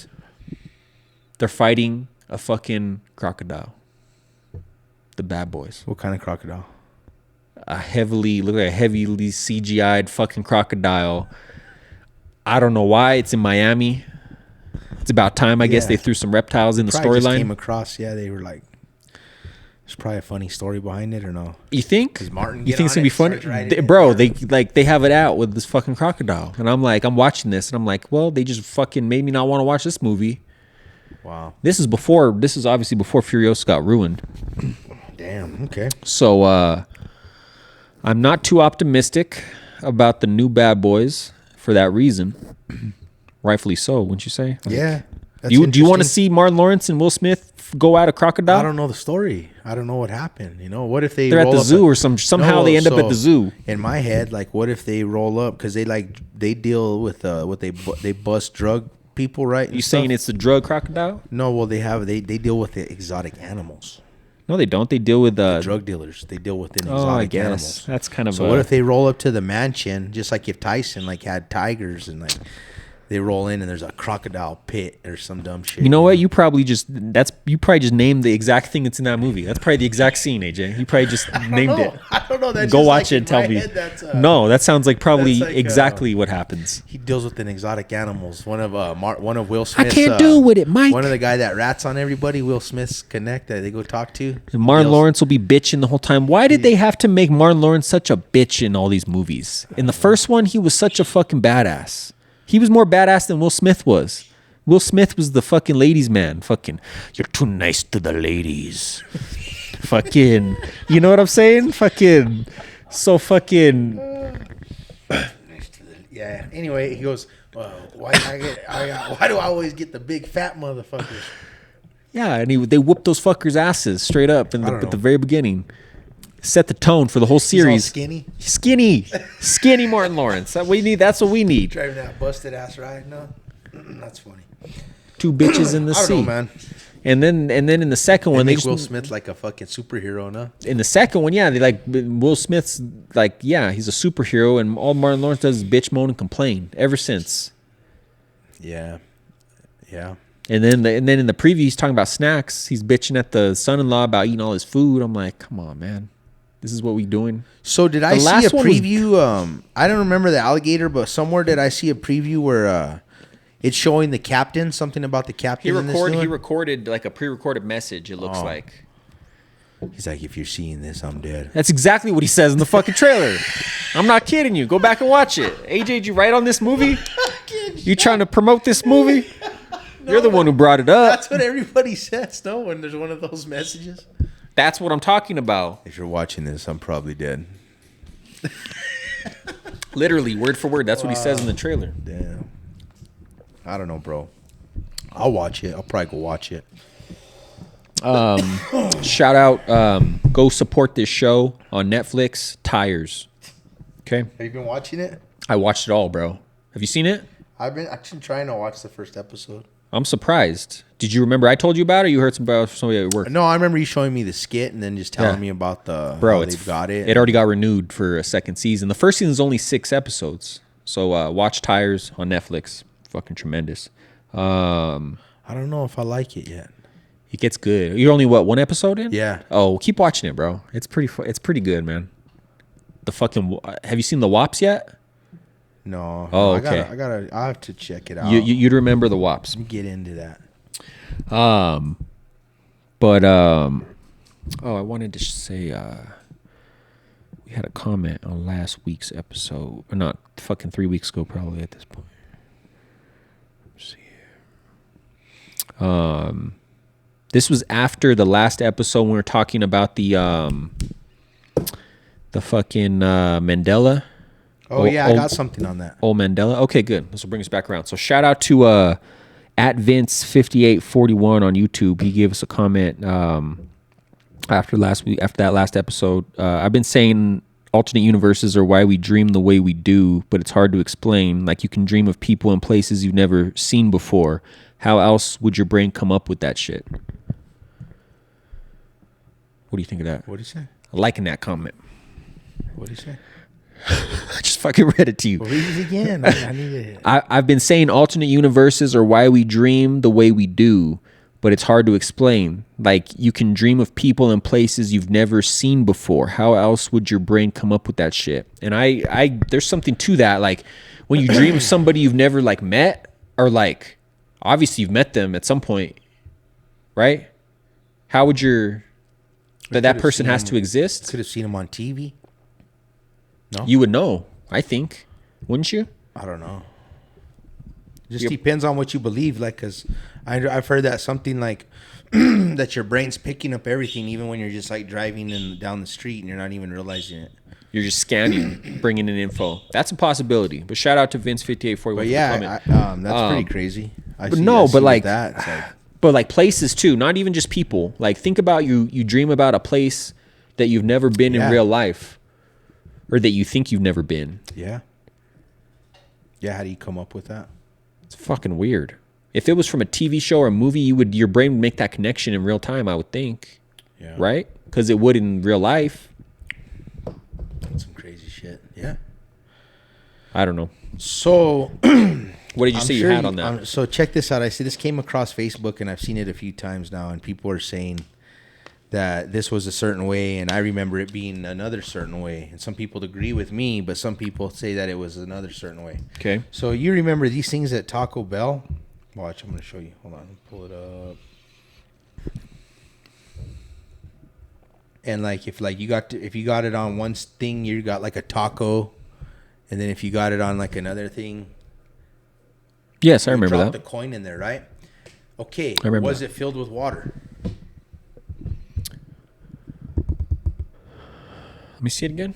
They're fighting a fucking crocodile. The Bad Boys. What kind of crocodile? Look like a heavily CGI'd fucking crocodile. I don't know why it's in Miami. It's about time, I guess they threw some reptiles in the storyline. Came across, they were like, there's probably a funny story behind it, or no? You think? Does Martin You get think it's on gonna be it, funny, starts writing bro? it? They have it out with this fucking crocodile, and I'm watching this, and I'm like, well, they just fucking made me not want to watch this movie. Wow. This is obviously before Furiosa got ruined. Damn. Okay. So I'm not too optimistic about the new Bad Boys for that reason. Rightfully so, wouldn't you say? Yeah. Do you want to see Martin Lawrence and Will Smith go at a crocodile? I don't know the story. I don't know what happened. You know, what if they're at the zoo or somehow they end up at the zoo? In my head, like, what if they roll up because they deal with they bust drug people, right? You saying it's the drug crocodile? No, well they deal with the exotic animals. No, they don't. They deal with drug dealers. They deal with exotic animals. That's kind of. So what if they roll up to the mansion, just like if Tyson had tigers and like they roll in and there's a crocodile pit or some dumb shit. You know what? You probably just named the exact thing that's in that movie. That's probably the exact scene, AJ. You probably just named it. I don't know. That's Go just watch like it and tell me. No, that sounds like probably exactly what happens. He deals with an exotic animals. One of Will Smith's. I can't deal with it, Mike. One of the guy that rats on everybody. Will Smith's connect that they go talk to. And Martin Lawrence will be bitching the whole time. Why did they have to make Martin Lawrence such a bitch in all these movies? In the first one, he was such a fucking badass. He was more badass than Will Smith was. Will Smith was the fucking ladies' man. Fucking, you're too nice to the ladies. Fucking, you know what I'm saying? Fucking, so fucking. Yeah. Anyway, he goes, why do I always get the big fat motherfuckers? Yeah, and they whooped those fuckers' asses straight up at the very beginning. Set the tone for the whole series. He's all skinny Martin Lawrence. That's what we need. Driving that busted ass ride. No, that's funny. Two bitches in the sea. I don't know, man. And then in the second one, they make Will Smith like a fucking superhero, no? In the second one, yeah, they like Will Smith's like, yeah, he's a superhero, and all Martin Lawrence does is bitch, moan, and complain ever since. Yeah. And then in the preview, he's talking about snacks. He's bitching at the son-in-law about eating all his food. I'm like, come on, man. This is what we doing. So did I see a preview? I don't remember the alligator, but somewhere did I see a preview where it's showing the captain, something about the captain. He recorded like a pre-recorded message. It looks like. He's like, if you're seeing this, I'm dead. That's exactly what he says in the fucking trailer. I'm not kidding you. Go back and watch it. AJ, did you write on this movie? You trying to promote this movie? No, you're the one who brought it up. That's what everybody says, no? When there's one of those messages. That's what I'm talking about. If you're watching this, I'm probably dead. Literally, word for word. That's what he says in the trailer. Damn. I don't know, bro. I'll watch it. I'll probably go watch it. Shout out, go support this show on Netflix, Tires. Okay, Have you been watching it? I watched it all, bro. Have you seen it? I've been actually trying to watch the first episode. I'm surprised. Did you remember I told you about it? Or you heard about somebody at work? No, I remember you showing me the skit and then just telling me about the Bro, how they've got it. It already got renewed for a second season. The first season is only 6 episodes. So watch Tires on Netflix. Fucking tremendous. I don't know if I like it yet. It gets good. You're only what, 1 episode in? Yeah. Oh, keep watching it, bro. It's pretty good, man. The fucking have you seen the WAPs yet? No. Oh, I okay. I have to check it out. You'd remember the WAPs. Let me get into that. But I wanted to say we had a comment on last week's episode, or not fucking 3 weeks ago, probably at this point. Let's see here. This was after the last episode when we were talking about the fucking Mandela. Oh, yeah, I got something on that. Old Mandela. Okay, good. This will bring us back around. So shout out to at Vince5841 on YouTube. He gave us a comment after that last episode. I've been saying alternate universes are why we dream the way we do, but it's hard to explain. Like you can dream of people and places you've never seen before. How else would your brain come up with that shit? What do you think of that? What did you say? Liking that comment. What did you say? I just fucking read it to you. Well, read it again. I need it. I've been saying alternate universes are why we dream the way we do, but it's hard to explain. Like you can dream of people and places you've never seen before. How else would your brain come up with that shit? And I there's something to that. Like when you dream of somebody you've never like met, or like obviously you've met them at some point, right? How would that person has to exist? Could have seen him on TV. No? You would know, I think. Wouldn't you? I don't know. Just depends on what you believe. Like, because I've heard that something like that your brain's picking up everything, even when you're just like driving down the street and you're not even realizing it. You're just scanning, bringing in info. That's a possibility. But shout out to Vince5841. But yeah, that's pretty crazy. I see like that. It's like, but like places too, not even just people. Like think about you dream about a place that you've never been in real life. Or that you think you've never been. Yeah. Yeah, how do you come up with that? It's fucking weird. If it was from a TV show or a movie, your brain would make that connection in real time, I would think. Yeah. Right? Because it would in real life. That's some crazy shit. Yeah. I don't know. So, what did you say you had on that? So check this out. I see this came across Facebook, and I've seen it a few times now, and people are saying that this was a certain way, and I remember it being another certain way. And some people agree with me, but some people say that it was another certain way. Okay. So you remember these things at Taco Bell? Watch, I'm going to show you. Hold on, let me pull it up. And like if you got it on one thing, you got like a taco, and then if you got it on like another thing, yes, I remember that. The coin in there, right? Okay. I remember. Was it filled with water? Let me see it again.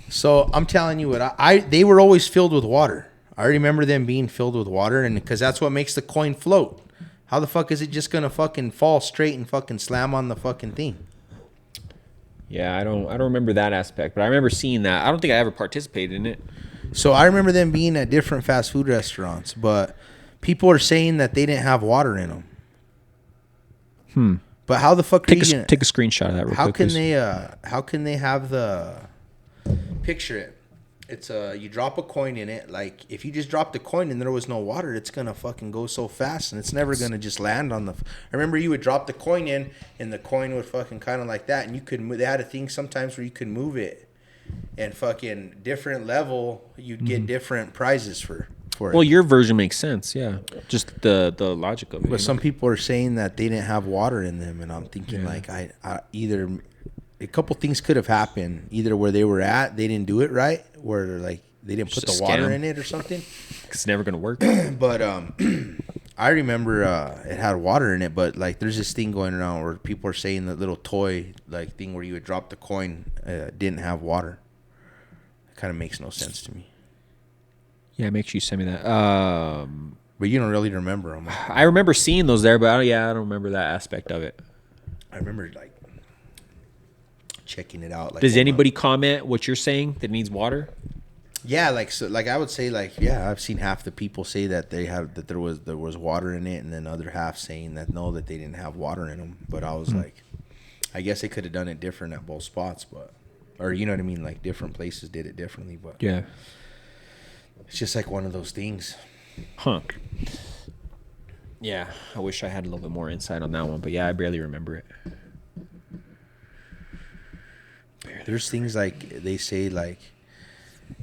So I'm telling you what they were always filled with water. I remember them being filled with water, and because that's what makes the coin float. How the fuck is it just gonna fucking fall straight and fucking slam on the fucking thing? Yeah, I don't remember that aspect, but I remember seeing that. I don't think I ever participated in it. So I remember them being at different fast food restaurants, but people are saying that they didn't have water in them. But how the fuck take a screenshot of that real quick. How can they have the picture it? It's you drop a coin in it. Like if you just dropped a coin and there was no water, it's gonna fucking go so fast and it's never gonna just land on the. I remember you would drop the coin in and the coin would fucking kind of like that, and you could. They had a thing sometimes where you could move it, and fucking different level, you'd get different prizes for it. Well, your version makes sense, yeah. Just the logic of it. But some people are saying that they didn't have water in them, and I'm thinking like I either a couple things could have happened. Either where they were at, they didn't do it right, where like they didn't put the water in it or something. It's never gonna work. But I remember it had water in it, but like there's this thing going around where people are saying that little toy like thing where you would drop the coin didn't have water. It kind of makes no sense to me. Yeah, make sure you send me that. But you don't really remember them. I remember seeing those there, but I don't remember that aspect of it. I remember like checking it out. Like, Does anybody comment what you're saying that needs water? Yeah, like so, like I would say, like yeah, I've seen half the people say that there was water in it, and then other half saying that no, that they didn't have water in them. But I was like, I guess they could have done it different at both spots, but or you know what I mean, like different places did it differently. But Yeah. it's just like one of those things. Huh. Yeah, I wish I had a little bit more insight on that one, but yeah, I barely remember it. There's things like they say like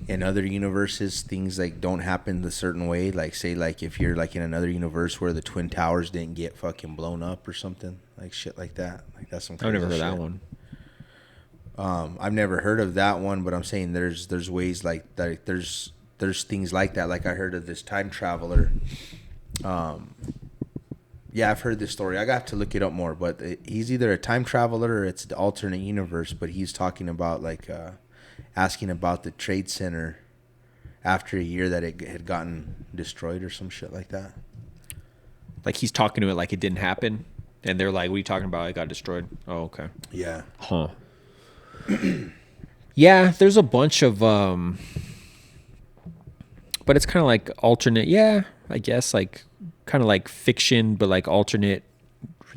in other universes, things like don't happen the certain way. Like say like if you're like in another universe where the Twin Towers didn't get fucking blown up or something, like shit like that. Like that's some. I've never heard shit. that one. I've never heard of that one, but I'm saying there's ways like that. There's things like that. Like I heard of this time traveler. Yeah, I've heard this story. I got to look it up more, but he's either a time traveler or it's the alternate universe. But he's talking about like asking about the Trade Center after a year that it had gotten destroyed or some shit like that. Like he's talking to it like it didn't happen, and they're like, "What are you talking about? It got destroyed." Oh, okay. Yeah. Huh. Yeah, there's a bunch of but it's kind of like alternate. Yeah, I guess like kind of like fiction, but like alternate.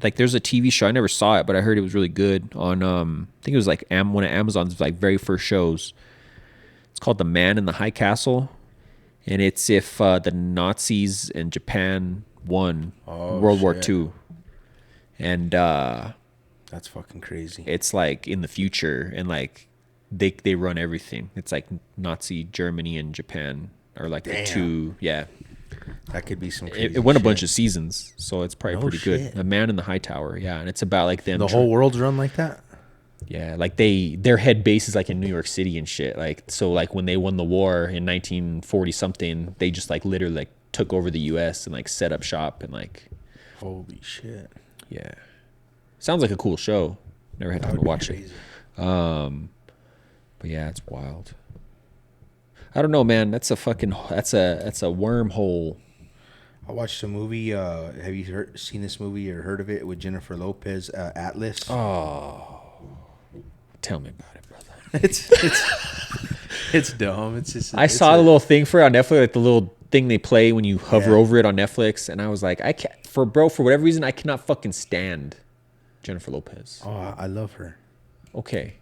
Like there's a TV show, I never saw it, but I heard it was really good on I think it was like one of Amazon's like very first shows. It's called The Man in the High Castle, and it's if the Nazis and Japan won World War II, and that's fucking crazy. it's like in the future, and like they run everything. It's like Nazi Germany and Japan are like the two. Yeah, That could be some crazy it went a shit. bunch of seasons, so it's probably No pretty shit. good. A Man in the High Tower, yeah, and it's about like them. The whole world's run like that? Yeah, like their head base is like in New York City and shit. Like so, like when they won the war in 1940 something, they just like literally like took over the U.S. and like set up shop and like. Holy shit. Yeah, sounds like a cool show. Never had That time would to be watch crazy. it. But yeah, it's wild. I don't know, man. That's a wormhole. I watched a movie. Have you seen this movie or heard of it with Jennifer Lopez, Atlas? Oh, tell me about it, brother. It's dumb. It's just. I saw the little thing for it on Netflix, like the little thing they play when you hover Yeah. over it on Netflix, and I was like, for whatever reason, I cannot fucking stand Jennifer Lopez. Oh, I love her. Okay,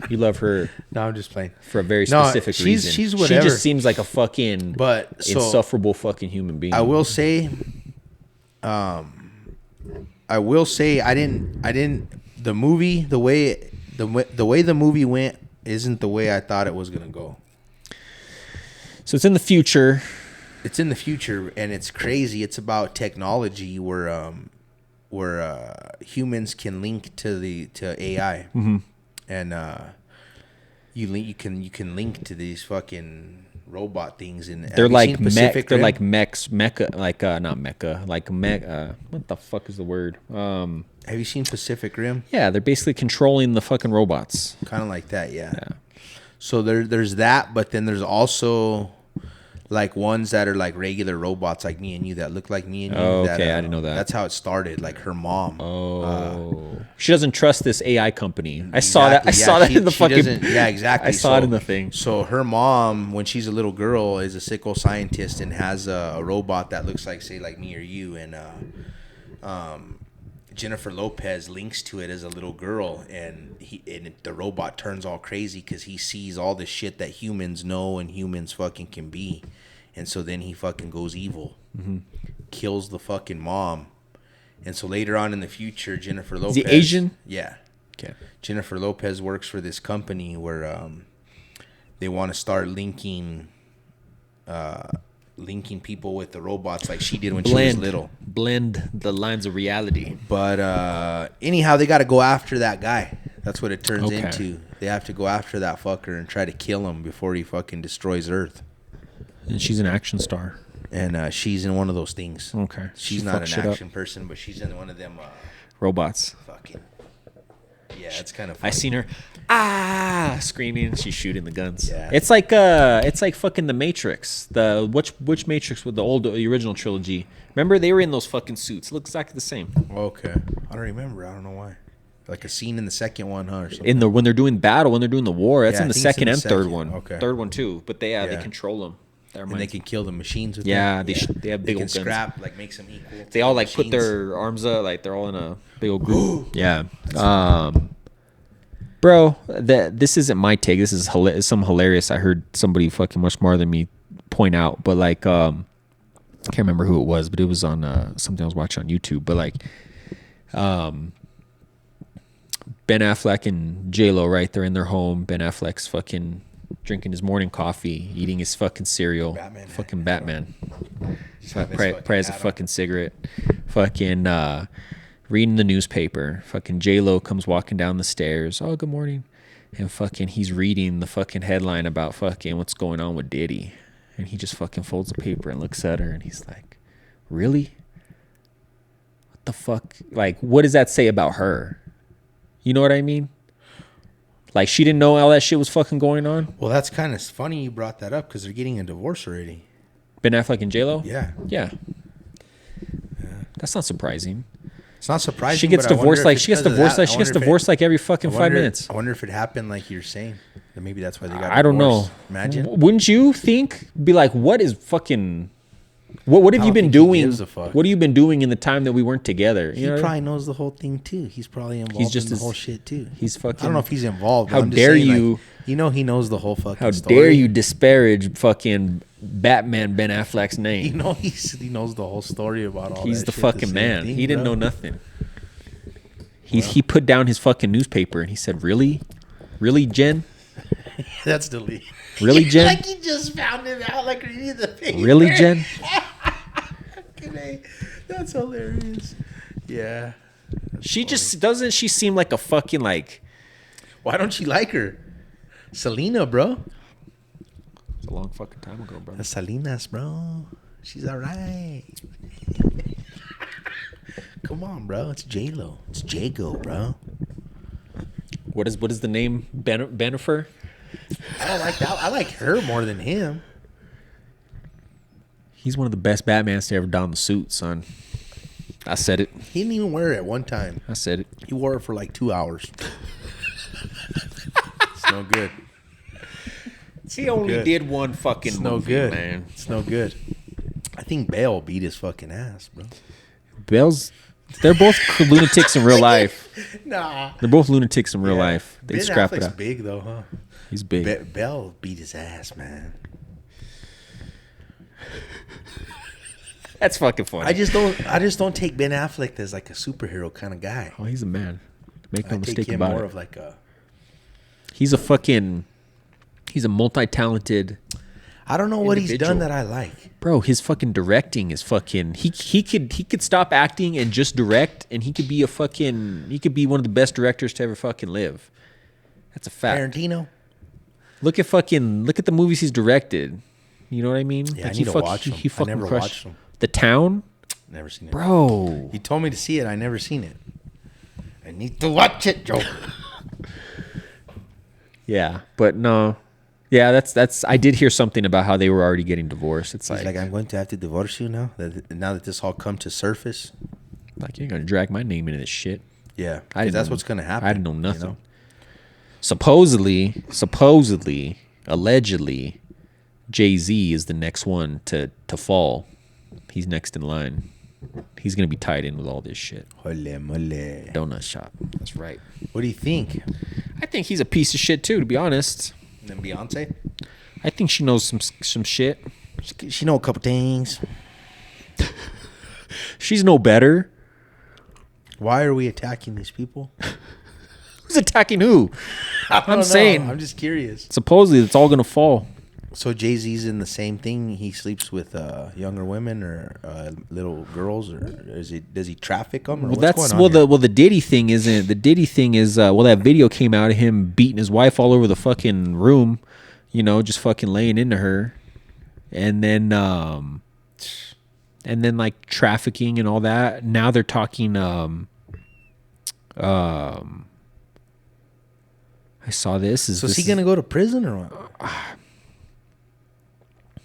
you love her No, I'm just playing. for a very No, specific reason. she's She whatever. just seems like a fucking But so insufferable fucking human being. I will say, I didn't. The movie, the way the movie went, isn't the way I thought it was gonna go. So it's in the future. It's in the future, and it's crazy. It's about technology where humans can link to AI, and you can link to these fucking robot things. And They're like Pacific they're Rim? like mechs, mecha, like not mecha, like mech. What the fuck is the word? Have you seen Pacific Rim? Yeah, they're basically controlling the fucking robots. Kind of like that, yeah. Yeah. So there's that, but then there's also like ones that are like regular robots, like me and you, that look like me and you. Oh, that, okay, I didn't know that. That's how it started. Like her mom. Oh, she doesn't trust this AI company. I saw that. I Exactly, saw yeah, that she- in the she fucking. doesn't- yeah, exactly. I saw it in the thing. So her mom, when she's a little girl, is a sicko scientist and has a robot that looks like, say, like me or you, and Jennifer Lopez links to it as a little girl, and the robot turns all crazy because he sees all the shit that humans know and humans fucking can be, and so then he fucking goes evil, kills the fucking mom, and so later on in the future, Jennifer Lopez, he Asian? Yeah. Okay. Jennifer Lopez works for this company where they want to start linking people with the robots like she did when she was little. Blend the lines of reality. But anyhow, they got to go after that guy. That's what it turns Okay. into. They have to go after that fucker and try to kill him before he fucking destroys Earth. And she's an action star. And she's in one of those things. Okay. She's She not fucks an shit up. action person, but she's in one of them Robots. fucking Yeah, it's kind of I funny. seen her screaming. She's shooting the guns. Yeah. It's like fucking the Matrix. The which Matrix with the original trilogy. Remember they were in those fucking suits. It looks exactly the same. Okay. I don't remember. I don't know why. Like a scene in the second one, huh? Or something. In the when they're doing battle, when they're doing the war, that's Yeah, in I the think it's in second the and third second. one. Okay. Third one too. But they Yeah. control them. And they can kill the machines with Yeah, them. they have They big can old guns. scrap, like makes them equal. They all to the like put machines. their arms up, like they're all in a big old group. Yeah. Bro, this isn't my take. This is some hilarious. I heard somebody fucking much more than me point out, but like, I can't remember who it was, but it was on something I was watching on YouTube. But like, Ben Affleck and J-Lo, right? They're in their home. Ben Affleck's fucking drinking his morning coffee, eating his fucking cereal. Batman. Fucking Batman. have his Probably fucking has a hat on. fucking cigarette. Fucking reading the newspaper. Fucking J-Lo comes walking down the stairs. Oh, good morning. And fucking he's reading the fucking headline about fucking what's going on with Diddy. And he just fucking folds the paper and looks at her and he's like, really? What the fuck? Like, what does that say about her? You know what I mean? Like, she didn't know all that shit was fucking going on? Well, that's kind of funny you brought that up because they're getting a divorce already. Ben Affleck and J-Lo? Yeah. Yeah. That's not surprising. It's not surprising. She gets but I wonder divorced if like it's she gets 'cause of divorced that. like I she gets wonder if divorced like every fucking I 5 wonder- minutes. I wonder if it happened like you're saying. That maybe that's why they got. I don't know. divorced. Imagine. Wouldn't you think? Be like, what is fucking? What have I you don't been think he doing? gives a fuck. What have you been doing in the time that we weren't together? He You know, probably knows the whole thing too. He's probably involved just in the as- whole shit too. he's fucking. I don't know if he's involved. but How I'm just dare saying, like, you- you know he knows the whole fucking How story. dare you disparage fucking Batman Ben Affleck's You name? know he knows the whole story about all He's that the shit, fucking same man. thing, He didn't bro. know nothing. He put down his fucking newspaper and he said, "Really, really, Jen? That's deleted. Really, Jen? Like he just found it out like reading the paper. Really, Jen?" That's hilarious. Yeah. She just doesn't. She seem like a fucking like. Why don't you like her? Selena, bro. It's a long fucking time ago, bro. The Salinas, bro. She's all right. Come on, bro. It's J-Lo. It's Jago, bro. What is the name? Bennifer? I don't like that. I like her more than him. He's one of the best Batmans to ever don the suit, son. I said it. He didn't even wear it one time. I said it. He wore it for like 2 hours. It's no good. He only good. did one fucking It's movie, no good. man. It's no good. I think Bale beat his fucking ass, bro. They're both lunatics in real life. Nah. They're both lunatics in real Yeah. life. They Ben scrap it Affleck's out. big though, huh? He's big. Bell beat his ass, man. That's fucking funny. I just don't take Ben Affleck as like a superhero kind of guy. Oh, he's a man. Make no I take mistake him about more it. of like a. He's a multi-talented I don't know what he's individual. done that I like. bro. His fucking directing is fucking. He could stop acting and just direct, and he could be one of the best directors to ever fucking live. That's a fact. Tarantino. Look at the movies he's directed. You know what I mean? Yeah, I he need to fuck- watch he- them. he I fucking never crushed- watched them. The Town, Never seen it. bro. He told me to see it. I never seen it. I need to watch it, Joe. Yeah, but no. Yeah, that's. I did hear something about how they were already getting divorced. It's He's like, I'm going to have to divorce you now. Now that this all come to surface. like you're gonna drag my name into this shit. Yeah, I didn't that's know- what's going to happen. I didn't know nothing. You know? Supposedly, allegedly, Jay-Z is the next one to fall. He's next in line. He's gonna be tied in with all this shit. Hole mole. Donut shop. That's right. What do you think? I think he's a piece of shit too, to be honest. And then Beyonce? I think she knows some shit. She know a couple things. She's no better. Why are we attacking these people? Who's attacking who? I don't know. saying. I'm just curious. Supposedly, it's all gonna fall. So Jay-Z's in the same thing. He sleeps with younger women or little girls, or does he traffic them? Or Well, what's that's going on here? the Diddy thing isn't. The Diddy thing is that video came out of him beating his wife all over the fucking room, just fucking laying into her, and then like trafficking and all that. Now they're talking I saw this. So is he gonna go to prison or what?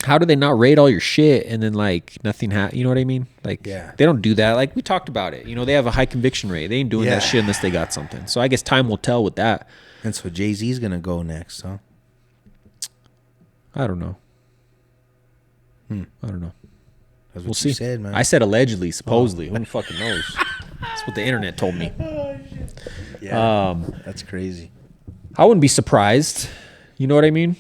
How do they not raid all your shit and then like nothing you know what I mean? Like Yeah. they don't do that. Like we talked about it. You know, they have a high conviction rate. They ain't doing Yeah. that shit unless they got something. So I guess time will tell with that. And so Jay-Z's gonna go next, huh? I don't know. I don't know. That's what We'll you see. said, man. I said allegedly, supposedly. Who fucking knows? That's what the internet told me. Yeah. That's crazy. I wouldn't be surprised. You know what I mean?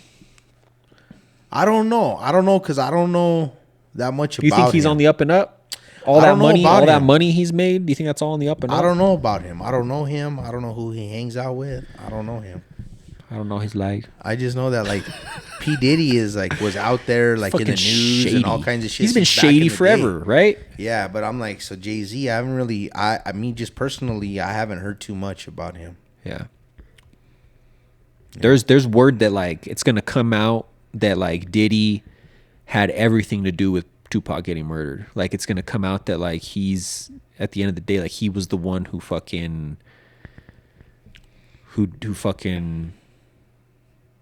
I don't know. I don't know because I don't know that much about You think he's him. on the up and up? All I that don't know money, about all that him. money he's made. Do you think that's all on the up and up? I don't know about him. I don't know him. I don't know who he hangs out with. I don't know him. I don't know his like. I just know that like P Diddy is like was out there like in the Fucking news and all kinds of shit. He's been since back in shady the forever, day. right? Yeah, but I'm like, so Jay-Z, I haven't really. I mean, just personally, I haven't heard too much about him. Yeah. There's word that like it's gonna come out that like Diddy had everything to do with Tupac getting murdered. Like it's gonna come out that like he's at the end of the day like he was the one who fucking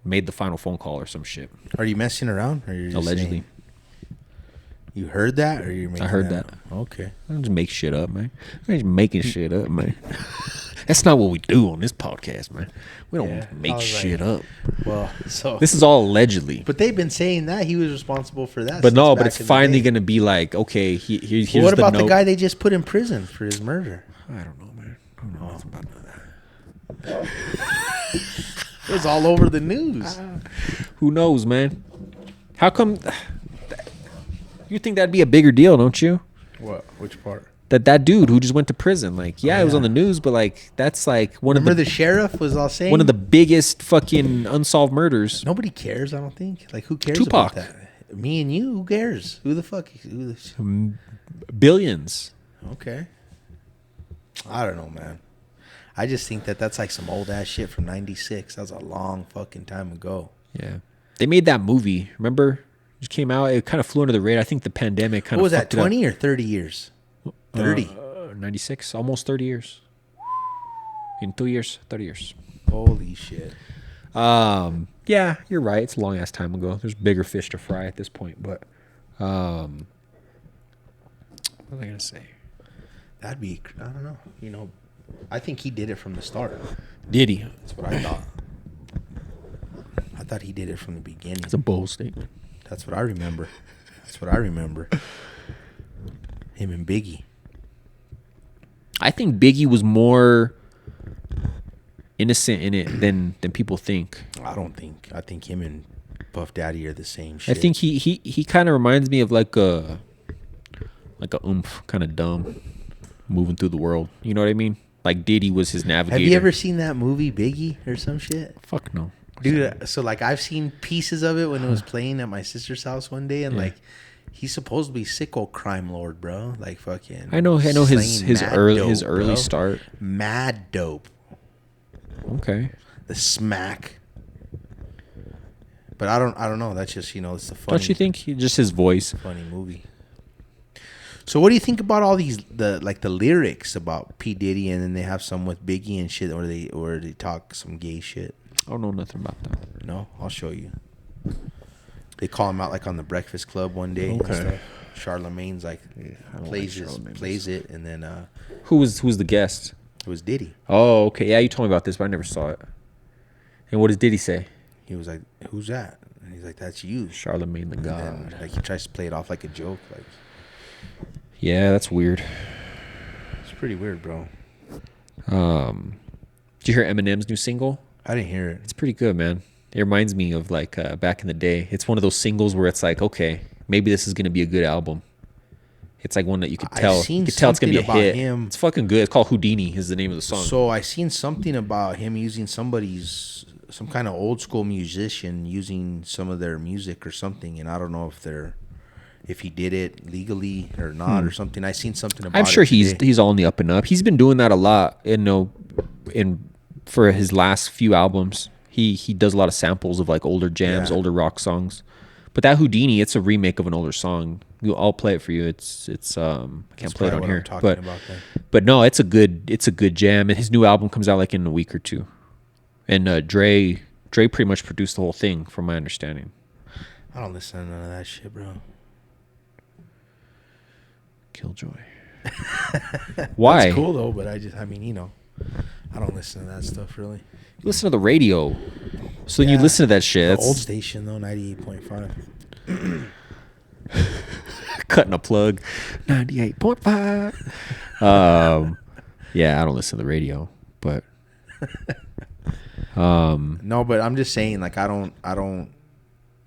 made the final phone call or some shit. Are you messing around? Or you're just Allegedly. saying- You heard that, or you're making I heard that? that. Up? Okay. I don't just make shit up, man. I'm just making shit up, man. That's not what we do on this podcast, man. We don't Yeah, I make was shit like- up. Well, so This is all allegedly. but they've been saying that he was responsible for that. But since no, back but it's in the finally day. going to be like, okay, here's Well, what about the note. guy they just put in prison for his murder? I don't know, man. I don't know nothing about none of that. It was all over the news. Who knows, man? How come? You think that'd be a bigger deal, don't you? What? Which part? That dude who just went to prison, like, yeah, it was on the news, but like, that's like Remember the sheriff was all saying one of the biggest fucking unsolved murders. Nobody cares. I don't think. Like, who cares Tupac. about that? Me and you. Who cares? Who the fuck? Who the, Billions. okay. I don't know, man. I just think that that's like some old ass shit from '96. That was a long fucking time ago. Yeah, they made that movie. Remember, it just came out. It kind of flew under the radar. I think the pandemic kind What of was that? 20 or 30 years? 30. 96, almost 30 years. In 2 years, 30 years. Holy shit. Yeah, you're right. It's a long ass time ago. There's bigger fish to fry at this point. But what was I gonna say? That'd be. I don't know. You know, I think he did it from the start. Did he? That's what I thought. I thought he did it from the beginning. It's a bold statement. That's what I remember. That's what I remember. Him and Biggie. I think Biggie was more innocent in it than people think. I don't think. I think him and Puff Daddy are the same I shit. think he kind of reminds me of like a oomph, kind of dumb, moving through the world. You know what I mean? Like Diddy was his navigator. Have you ever seen that movie Biggie or some shit? Fuck no. Dude, so like I've seen pieces of it when it was playing at my sister's house one day, and Yeah. like he's supposed to be sicko crime lord, bro. Like fucking. I know his slaying mad early dope, bro. start. Mad dope. Okay. The smack. But I don't know. That's just it's a funny. Don't you think just his voice? Funny movie. So what do you think about all these the lyrics about P Diddy, and then they have some with Biggie and shit, or they talk some gay shit? I don't know nothing about that. No, I'll show you. They call him out like on the Breakfast Club one day. Okay. And stuff. Charlemagne's like I don't plays like Charlemagne. plays it, and then Who's the guest? it was Diddy. Oh, okay. Yeah, you told me about this, but I never saw it. And what did he say? He was like, "Who's that?" And he's like, "That's you." Charlemagne the And God. then, like he tries to play it off like a joke. Like Yeah, that's weird. it's pretty weird, bro. Did you hear Eminem's new single? I didn't hear it. It's pretty good, man. It reminds me of like back in the day. It's one of those singles where it's like, okay, maybe this is gonna be a good album. It's like one that you could I've tell. seen You could tell it's gonna be a something about hit. him. It's fucking good. It's called Houdini. Is the name of the song. So I seen something about him using some kind of old school musician using some of their music or something, and I don't know if he did it legally or not or something. I seen something about. I'm sure it he's today. he's all on the up and up. He's been doing that a lot. For his last few albums, he does a lot of samples of like older jams, Yeah. older rock songs. But that Houdini, it's a remake of an older song. I'll play it for you. It's I can't That's play it probably on what here, I'm talking about then. but no, it's a good jam. And his new album comes out like in a week or two. And Dre pretty much produced the whole thing, from my understanding. I don't listen to none of that shit, bro. Killjoy. Why? It's cool though, but I mean, you know, I don't listen to that stuff really. You listen to the radio. So then you listen to that shit. The old station though, 98.5. Cutting a plug. 98.5. Yeah, I don't listen to the radio, but No, but I'm just saying, like, I don't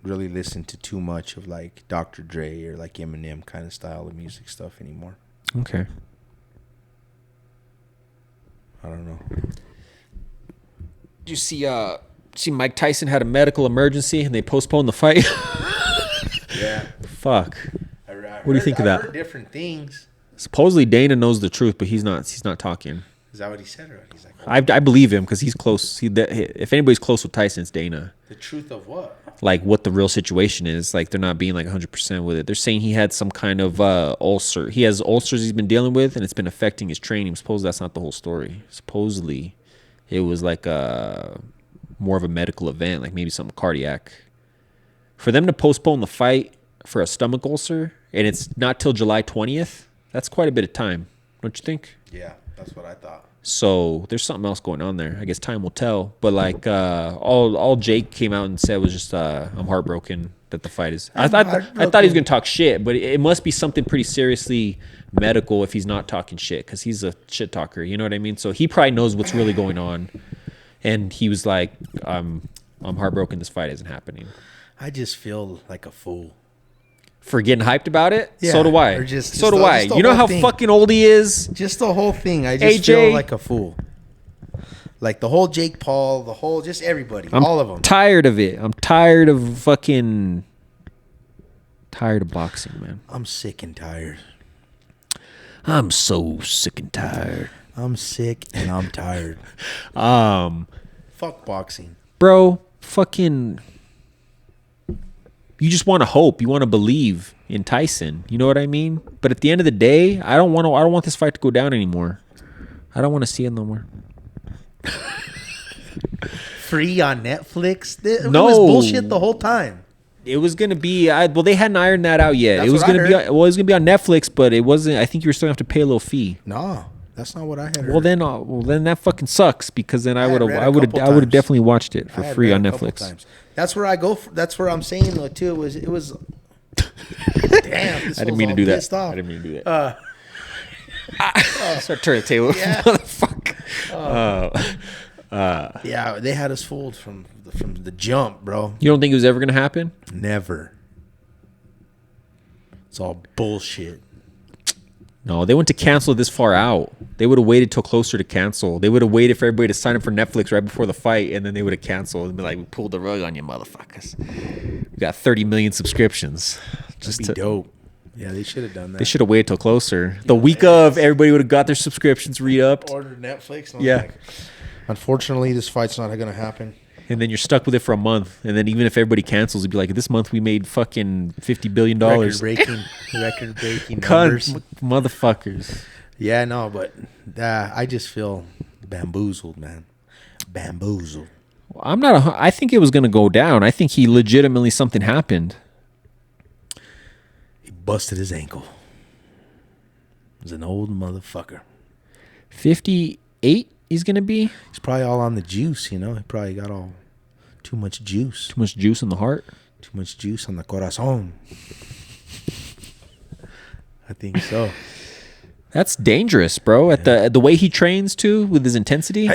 really listen to too much of like Dr. Dre or like Eminem kind of style of music stuff anymore. okay. I don't know. Did you see Mike Tyson had a medical emergency and they postponed the fight? Yeah. Fuck. What do you think of that? Heard different things. Supposedly Dana knows the truth, but he's not talking. Is that what he said? Or he's like, I believe him because he's close. If anybody's close with Tyson, it's Dana. the truth of what? Like what the real situation is. Like they're not being like 100% with it. They're saying he had some kind of ulcer. He has ulcers he's been dealing with, and it's been affecting his training. Supposedly that's not the whole story. Supposedly it was like more of a medical event, like maybe something cardiac. For them to postpone the fight for a stomach ulcer, and it's not till July 20th, that's quite a bit of time, don't you think? Yeah, that's what I thought. So there's something else going on there. I guess time will tell. But like all Jake came out and said was just I'm heartbroken that the fight is. I thought he was gonna talk shit, but it must be something pretty seriously medical if he's not talking shit, because he's a shit talker. You know what I mean? So he probably knows what's really going on, and he was like, I'm heartbroken. This fight isn't happening. I just feel like a fool. For getting hyped about it? Yeah, So do I. or just so the- do I. just the You know whole how thing. fucking old he is? Just the whole thing. I just AJ. feel like a fool. Like the whole Jake Paul, the whole, just everybody, all of them. Tired of it. I'm tired of fucking... Tired of boxing, man. I'm sick and tired. I'm so sick and tired. I'm sick and I'm tired. Fuck boxing. Bro, fucking... You just want to hope. You want to believe in Tyson. You know what I mean? But at the end of the day, I don't want this fight to go down anymore. I don't want to see it no more. Free on Netflix? It No. was bullshit the whole time. It was gonna be well. They hadn't ironed that out yet. That's It was what I gonna be heard. it was gonna be on Netflix, but it wasn't. I think you were still gonna have to pay a little fee. No, that's not what I had heard. Well then that fucking sucks, because then I had would have read a I would have couple I would have times. definitely watched it I for had free read on a couple Netflix. times. That's where I go. That's where I'm saying though too. It was. Damn, this I didn't fool's mean to all do that. pissed off. I didn't mean to do that. Start turning the table, Yeah. motherfucker. Yeah, they had us fooled from the jump, bro. You don't think it was ever gonna happen? Never. It's all bullshit. No, they went to cancel this far out. They would have waited till closer to cancel. They would have waited for everybody to sign up for Netflix right before the fight, and then they would have canceled and be like, "We pulled the rug on you, motherfuckers. We got 30 million subscriptions." Just be dope. Yeah, they should have done that. They should have waited till closer. The week of, everybody would have got their subscriptions re-upped, ordered Netflix. And Yeah. Unfortunately, this fight's not going to happen. and then you're stuck with it for a month. And then even if everybody cancels, it'd be like, "This month we made fucking $50 billion." Record-breaking numbers. Cunt, motherfuckers. Yeah, no, but I just feel bamboozled, man. Bamboozled. I'm not. I think it was gonna go down. I think he legitimately something happened. He busted his ankle. He's an old motherfucker. 58. He's gonna be He's probably all on the juice, you know. He probably got all too much juice. too much juice in the heart. Too much juice on the corazon. I think so. That's dangerous, bro. At the way he trains too, with his intensity,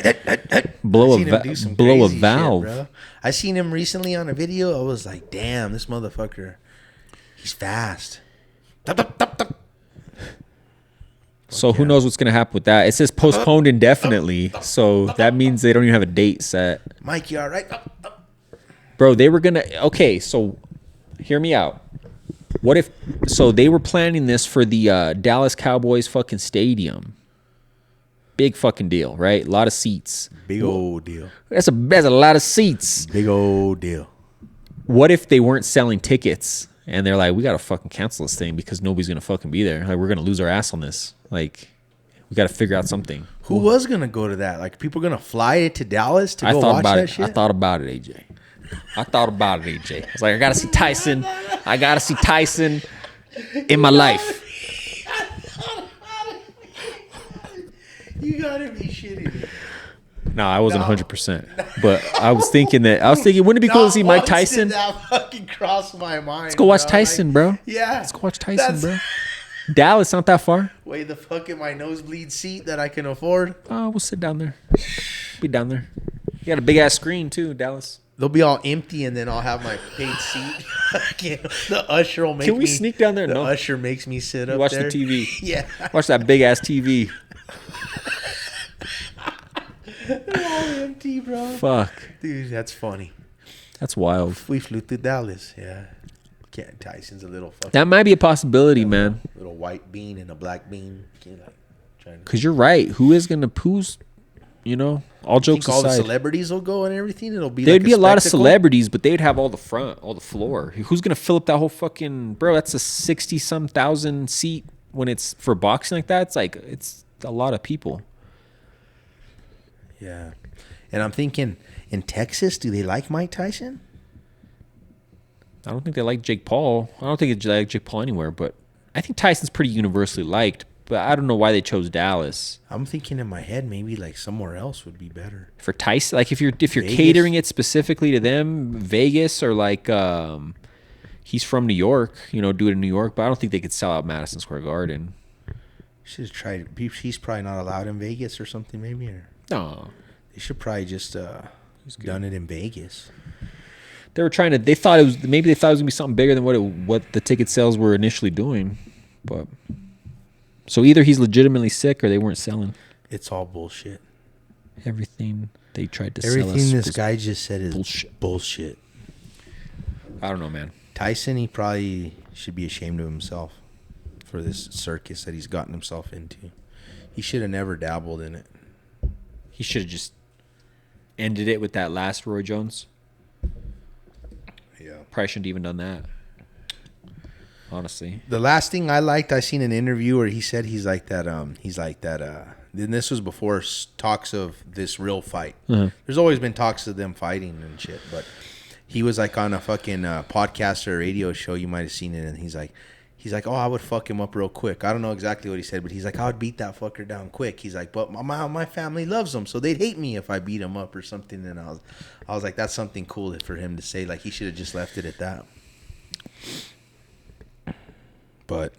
blow I a seen him do some blow a crazy shit, valve. bro. I seen him recently on a video. I was like, damn, this motherfucker, he's fast. Tup, tup, tup, tup. So who knows what's gonna happen with that? It says postponed indefinitely, so that means they don't even have a date set. Mike, you all right? Up, up. Bro, they were gonna. Okay, so hear me out. What if? So they were planning this for the Dallas Cowboys fucking stadium. Big fucking deal, right? A lot of seats. Big old deal. That's a lot of seats. Big old deal. What if they weren't selling tickets and they're like, we gotta fucking cancel this thing because nobody's gonna fucking be there. Like, we're gonna lose our ass on this. Like, We got to figure out something. Who was gonna go to that? Like people gonna fly to Dallas to I go thought watch about that it. shit? I thought about it, AJ. I thought about it, AJ. I was like, I gotta see Tyson. I gotta see Tyson in my life. You gotta be shitting me. No, I wasn't 100%. But I was thinking, wouldn't it be cool to see Mike Tyson? That fucking crossed my mind. Let's go watch Tyson, bro. Yeah. Let's go watch Tyson, bro. Dallas, not that far. Wait, the fuck in my nosebleed seat that I can afford. Oh, we'll sit down there. Be down there. You got a big ass screen too, Dallas. They'll be all empty, and then I'll have my paid seat. The usher will make me. Can we sneak down there? The No. usher makes me sit up Watch there. the TV. Yeah. Watch that big ass TV. They're all empty, bro. Fuck. Dude, that's funny. That's wild. We flew to Dallas. Yeah. Tyson's a little fucking That might be a possibility, man. little white bean and a black bean. Trying to Because you're right. Who's, you know, all jokes think all the aside. celebrities will go and everything. It'll be There'd like be a lot of spectacle. celebrities, but they'd have all the front, all the floor. Who's going to fill up that whole fucking... Bro, that's a 60-some thousand seat when it's for boxing like that. It's a lot of people. Yeah. And I'm thinking, in Texas, do they like Mike Tyson? I don't think they like Jake Paul. I don't think they like Jake Paul anywhere, but I think Tyson's pretty universally liked, but I don't know why they chose Dallas. I'm thinking in my head, maybe like somewhere else would be better. For Tyson, like if you're Vegas? catering it specifically to them, Vegas or like he's from New York, you know, do it in New York, but I don't think they could sell out Madison Square Garden. Should have tried. He's probably not allowed in Vegas or something, maybe. Or No. they should probably just done it in Vegas. They were trying to. They thought it was gonna be something bigger than what the ticket sales were initially doing, but so either he's legitimately sick or they weren't selling It's all bullshit. everything they tried to sell us. Everything this was- guy just said is bullshit. bullshit. I don't know, man. Tyson, he probably should be ashamed of himself for this circus that he's gotten himself into. He should have never dabbled in it. He should have just ended it with that last Roy Jones. Yeah. Probably shouldn't have even done that. Honestly, The last thing I liked, I seen an interview where he said he's like that. Then this was before talks of this real fight. Uh-huh. There's always been talks of them fighting and shit, but he was like on a fucking podcast or radio show. You might have seen it, and he's like, oh, I would fuck him up real quick. I don't know exactly what he said, but he's like, I would beat that fucker down quick. He's like, but my family loves him, so they'd hate me if I beat him up or something. And I was like, that's something cool for him to say. Like he should have just left it at that. But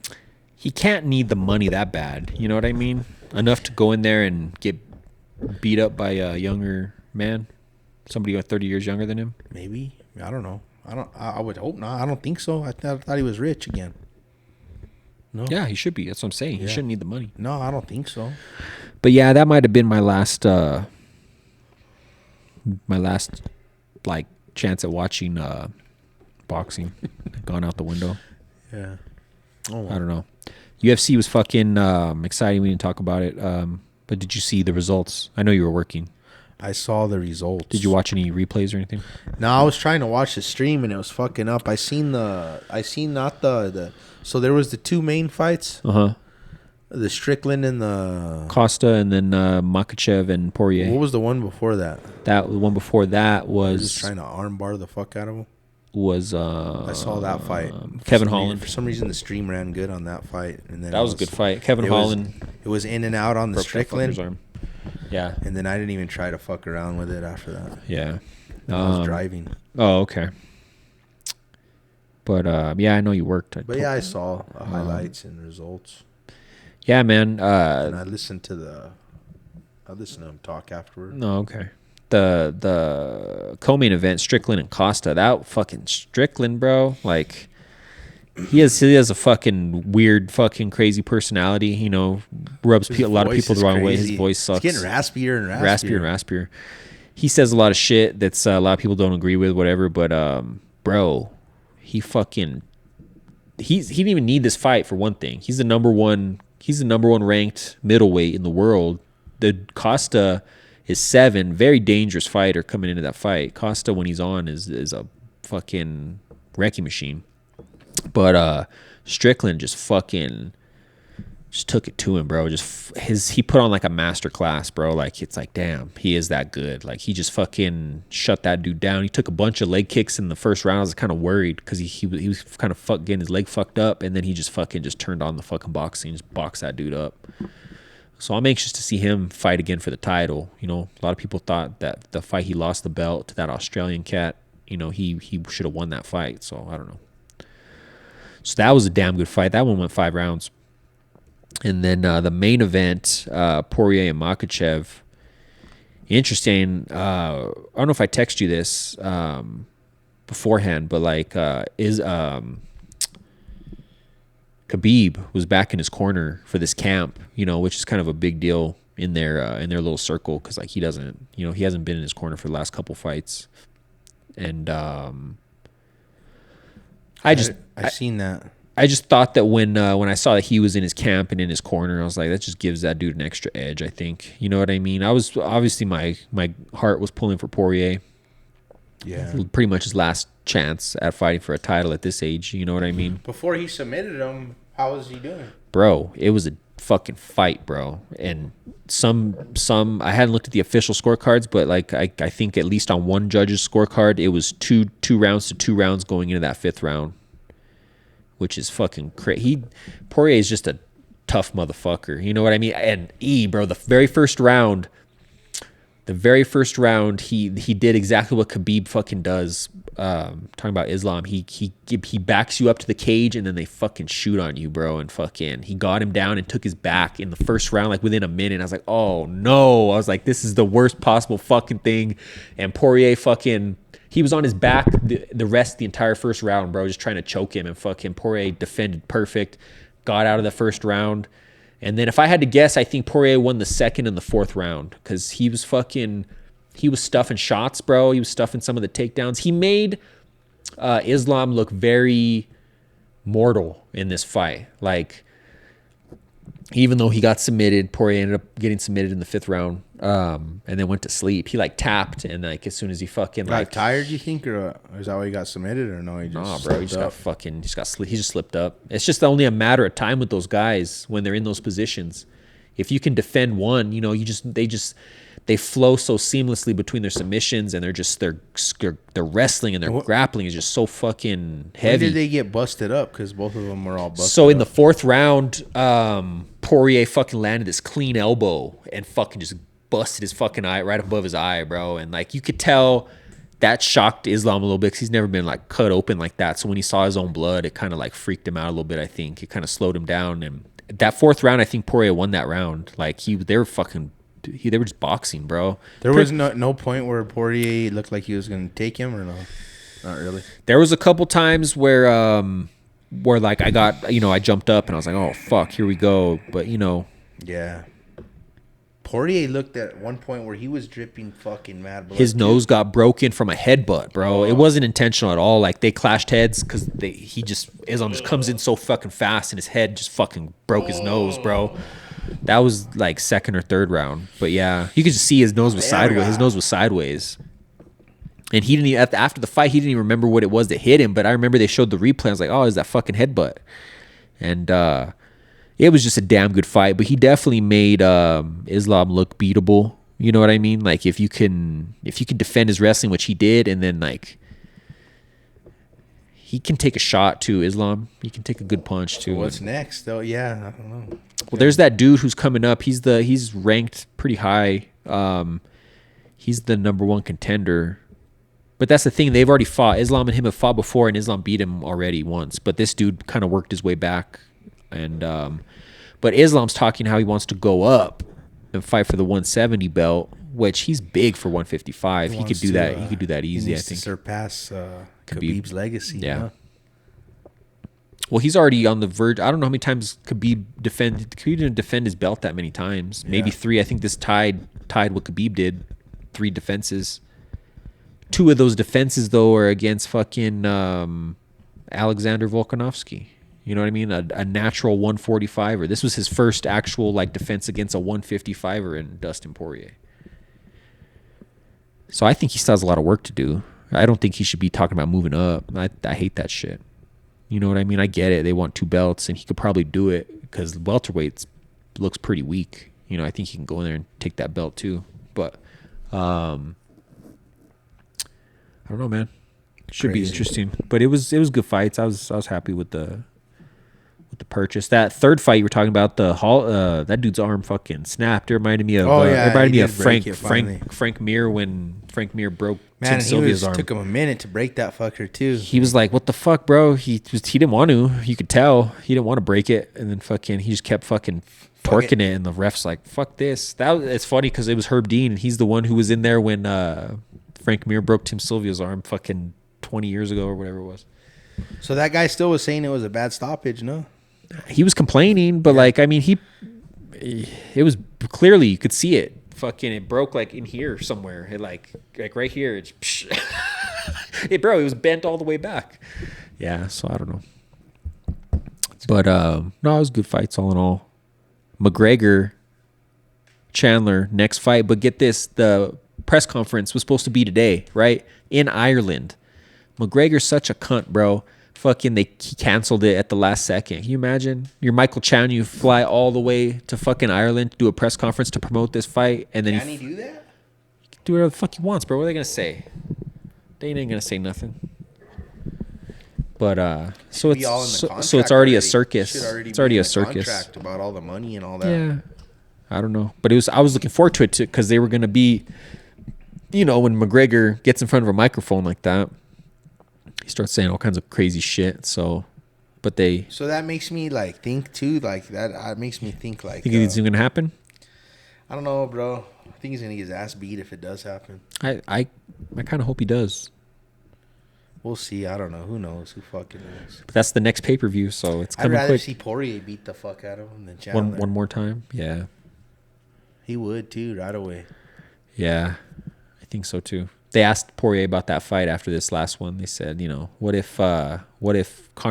he can't need the money that bad. You know what I mean? Enough to go in there and get beat up by a younger man, somebody 30 years younger than him. maybe, I don't know. I would hope not. I don't think so. I thought he was rich again. No. Yeah, he should be. That's what I'm saying. He Yeah. shouldn't need the money. No, I don't think so. But yeah, that might have been my last like chance at watching boxing. Gone out the window. Yeah. Oh, I don't know. UFC was fucking exciting. We didn't talk about it. But did you see the results? I know you were working. I saw the results. Did you watch any replays or anything? No, I was trying to watch the stream and it was fucking up. I seen not the so there was the two main fights, Uh-huh. the Strickland and the Costa and then Makachev and Poirier. what was the one before that? That the one before that I was just was trying to armbar the fuck out of him. I I saw that fight. Kevin Holland. For some reason, the stream ran good on that fight, and then That was a good fight. Kevin it was- Holland It was in and out on the broke that Strickland, fucker's arm. Yeah. and then I didn't even try to fuck around with it after that. Yeah. I was driving, Oh, okay. But yeah, I know you worked. but yeah, I saw the highlights and results, Yeah, man. and I listened to them talk afterward. No, okay. The co-main event, Strickland and Costa. That fucking Strickland, bro. Like he has a fucking weird, fucking crazy personality. You know, rubs His a lot of voice people the is wrong way. His crazy. voice sucks. It's getting raspier and raspier. Raspier and raspier. He says a lot of shit that's a lot of people don't agree with, whatever. But bro, he didn't even need this fight for one thing. He's the number one ranked middleweight in the world. The Costa is 7, very dangerous fighter coming into that fight. Costa when he's on is a fucking wrecking machine. But Strickland just fucking just took it to him, bro. He put on like a master class, bro. Like it's like, damn, he is that good. Like he just fucking shut that dude down. He took a bunch of leg kicks in the first round. I was kind of worried because he was kind of getting his leg fucked up, and then he just turned on the fucking boxing, just boxed that dude up. So I'm anxious to see him fight again for the title. You know, a lot of people thought that the fight he lost the belt to that Australian cat, you know, he should have won that fight. So I don't know. So that was a damn good fight. That one went 5 rounds. And then the main event, Poirier and Makhachev. Interesting. I don't know if I text you this beforehand, but like Khabib was back in his corner for this camp, you know, which is kind of a big deal in their little circle because like he hasn't been in his corner for the last couple fights, and I've seen that. I just thought that when I saw that he was in his camp and in his corner, I was like, that just gives that dude an extra edge, I think. You know what I mean? I was obviously my heart was pulling for Poirier. Yeah. Pretty much his last chance at fighting for a title at this age. You know what I mean? Before he submitted him, how was he doing? Bro, it was a fucking fight, bro. And some I hadn't looked at the official scorecards, but like I think at least on one judge's scorecard, it was two rounds to 2 rounds going into that 5th round, which is fucking crazy. Poirier is just a tough motherfucker. You know what I mean? And bro, the very first round, he did exactly what Khabib fucking does. Talking about Islam, he backs you up to the cage and then they fucking shoot on you, bro. And fucking he got him down and took his back in the first round, like within a minute. I was like, oh no! I was like, this is the worst possible fucking thing. And Poirier he was on his back the rest of the entire first round, bro, just trying to choke him. And fucking Poirier defended perfect, got out of the first round. And then if I had to guess, I think Poirier won the 2nd and the 4th round because he was stuffing shots, bro. He was stuffing some of the takedowns. He made Islam look very mortal in this fight. Like, even though he got submitted, Poirier ended up getting submitted in the 5th round, and then went to sleep. He like tapped, and like as soon as he fucking got tired, you think, or is that why he got submitted, or no? He just slipped up. It's just only a matter of time with those guys when they're in those positions. If you can defend one, you know, they flow so seamlessly between their submissions, and they're wrestling and their grappling is just so fucking heavy. When did they get busted up? Because both of them were all busted. So in the 4th round, Poirier fucking landed this clean elbow and fucking just busted his fucking eye right above his eye, bro. And like you could tell that shocked Islam a little bit because he's never been like cut open like that. So when he saw his own blood, it kind of like freaked him out a little bit. I think it kind of slowed him down. And that 4th round, I think Poirier won that round. Like they were just boxing, bro. There was no point where Poirier looked like he was going to take him, or no? Not really. There was a couple times where like I jumped up and I was like, oh fuck, here we go. But yeah. Poirier looked at one point where he was dripping fucking mad blood. His nose got broken from a headbutt, bro. It wasn't intentional at all. Like they clashed heads because Islam just comes in so fucking fast and his head just fucking broke his nose, bro. That was like 2nd or 3rd round. But yeah, you could just see his nose was sideways. His nose was sideways. And he didn't after the fight, he didn't even remember what it was that hit him. But I remember they showed the replay. I was like, oh, is that fucking headbutt? And it was just a damn good fight. But he definitely made Islam look beatable. You know what I mean? Like if you can defend his wrestling, which he did, and then like he can take a shot too, Islam. He can take a good punch too. What's next though? Yeah, I don't know. Well, there's that dude who's coming up. He's ranked pretty high. He's the number 1 contender. But that's the thing. They've already fought. Islam and him have fought before, and Islam beat him already once. But this dude kind of worked his way back. And but Islam's talking how he wants to go up and fight for the 170 belt, which he's big for 155. He could do that. He could do that easy. He I needs think to surpass Khabib's legacy. Yeah. Huh? Well, he's already on the verge. I don't know how many times Khabib didn't defend his belt that many times. Maybe 3. I think this tied what Khabib did. 3 defenses. 2 of those defenses though are against fucking Alexander Volkanovski. You know what I mean? A natural 145er. This was his first actual like defense against a 155er in Dustin Poirier. So I think he still has a lot of work to do. I don't think he should be talking about moving up. I hate that shit. You know what I mean? I get it. They want 2 belts, and he could probably do it because welterweight looks pretty weak. You know, I think he can go in there and take that belt too. But I don't know, man. Should be interesting. But it was good fights. I was happy with the purchase. That third fight you were talking about, that dude's arm fucking snapped. It reminded me of Frank Mir when Frank Mir broke Tim Sylvia's arm. Took him a minute to break that fucker too. He was like, "What the fuck, bro?" He didn't want to. You could tell he didn't want to break it, and then he just kept fucking torquing it, and the ref's like, "Fuck this." It's funny because it was Herb Dean, and he's the one who was in there when Frank Mir broke Tim Sylvia's arm fucking 20 years ago or whatever it was. So that guy still was saying it was a bad stoppage, no? He was complaining, but like, I mean, it was clearly you could see it. Fucking, it broke like in here somewhere. It like right here. It was bent all the way back. Yeah, so I don't know. But no, it was good fights all in all. McGregor, Chandler, next fight. But get this, the press conference was supposed to be today, right? In Ireland. McGregor's such a cunt, bro. Fucking, he canceled it at the last second. Can you imagine? You're Michael Chan, you fly all the way to fucking Ireland to do a press conference to promote this fight, and then Can he do that? He can do whatever the fuck he wants, bro. What are they gonna say? They ain't gonna say nothing. But so it's already a circus. It's already a circus. Contract about all the money and all that. Yeah, I don't know, but I was looking forward to it because they were gonna be, you know, when McGregor gets in front of a microphone like that, he starts saying all kinds of crazy shit. So that makes me like think too, like that makes me think like. Think it's gonna happen? I don't know, bro. I think he's gonna get his ass beat if it does happen. I kind of hope he does. We'll see. I don't know. Who knows? Who fucking knows? But that's the next pay per view, so it's coming quick. I'd rather see Poirier beat the fuck out of him than Chandler. One more time, yeah. He would too, right away. Yeah, I think so too. They asked Poirier about that fight after this last one. They said, you know, what if Conor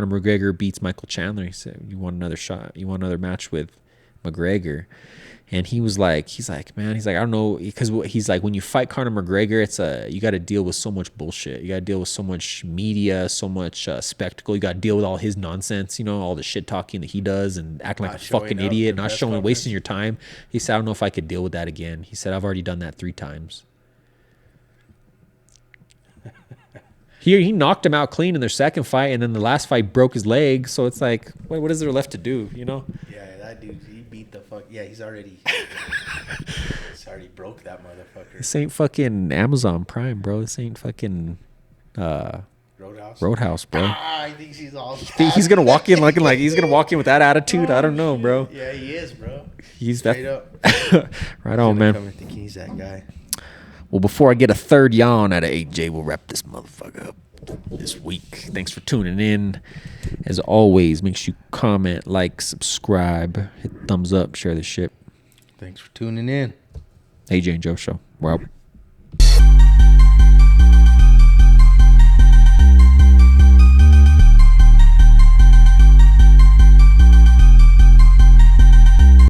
McGregor beats Michael Chandler? He said, you want another shot? You want another match with McGregor? And he's like, man, I don't know, because he's like, when you fight Conor McGregor, you got to deal with so much bullshit. You got to deal with so much media, so much spectacle. You got to deal with all his nonsense, you know, all the shit talking that he does and acting like a fucking idiot, not showing, wasting your time. He said, I don't know if I could deal with that again. He said, I've already done that 3 times. He knocked him out clean in their second fight, and then the last fight broke his leg. So it's like, what is there left to do, you know? Yeah, that dude, he beat the fuck. Yeah, he's already broke that motherfucker. This ain't fucking Amazon Prime, bro. This ain't fucking Roadhouse, bro. He thinks he's all. He's gonna walk in looking like he's gonna walk in with that attitude. I don't know, bro. Yeah, he is, bro. He's straight that. Up. Right on, man. Come and think he's that guy. Well, before I get a third yawn out of AJ, we'll wrap this motherfucker up this week. Thanks for tuning in. As always, make sure you comment, like, subscribe, hit thumbs up, share this shit. Thanks for tuning in. AJ and Joe Show. We're out.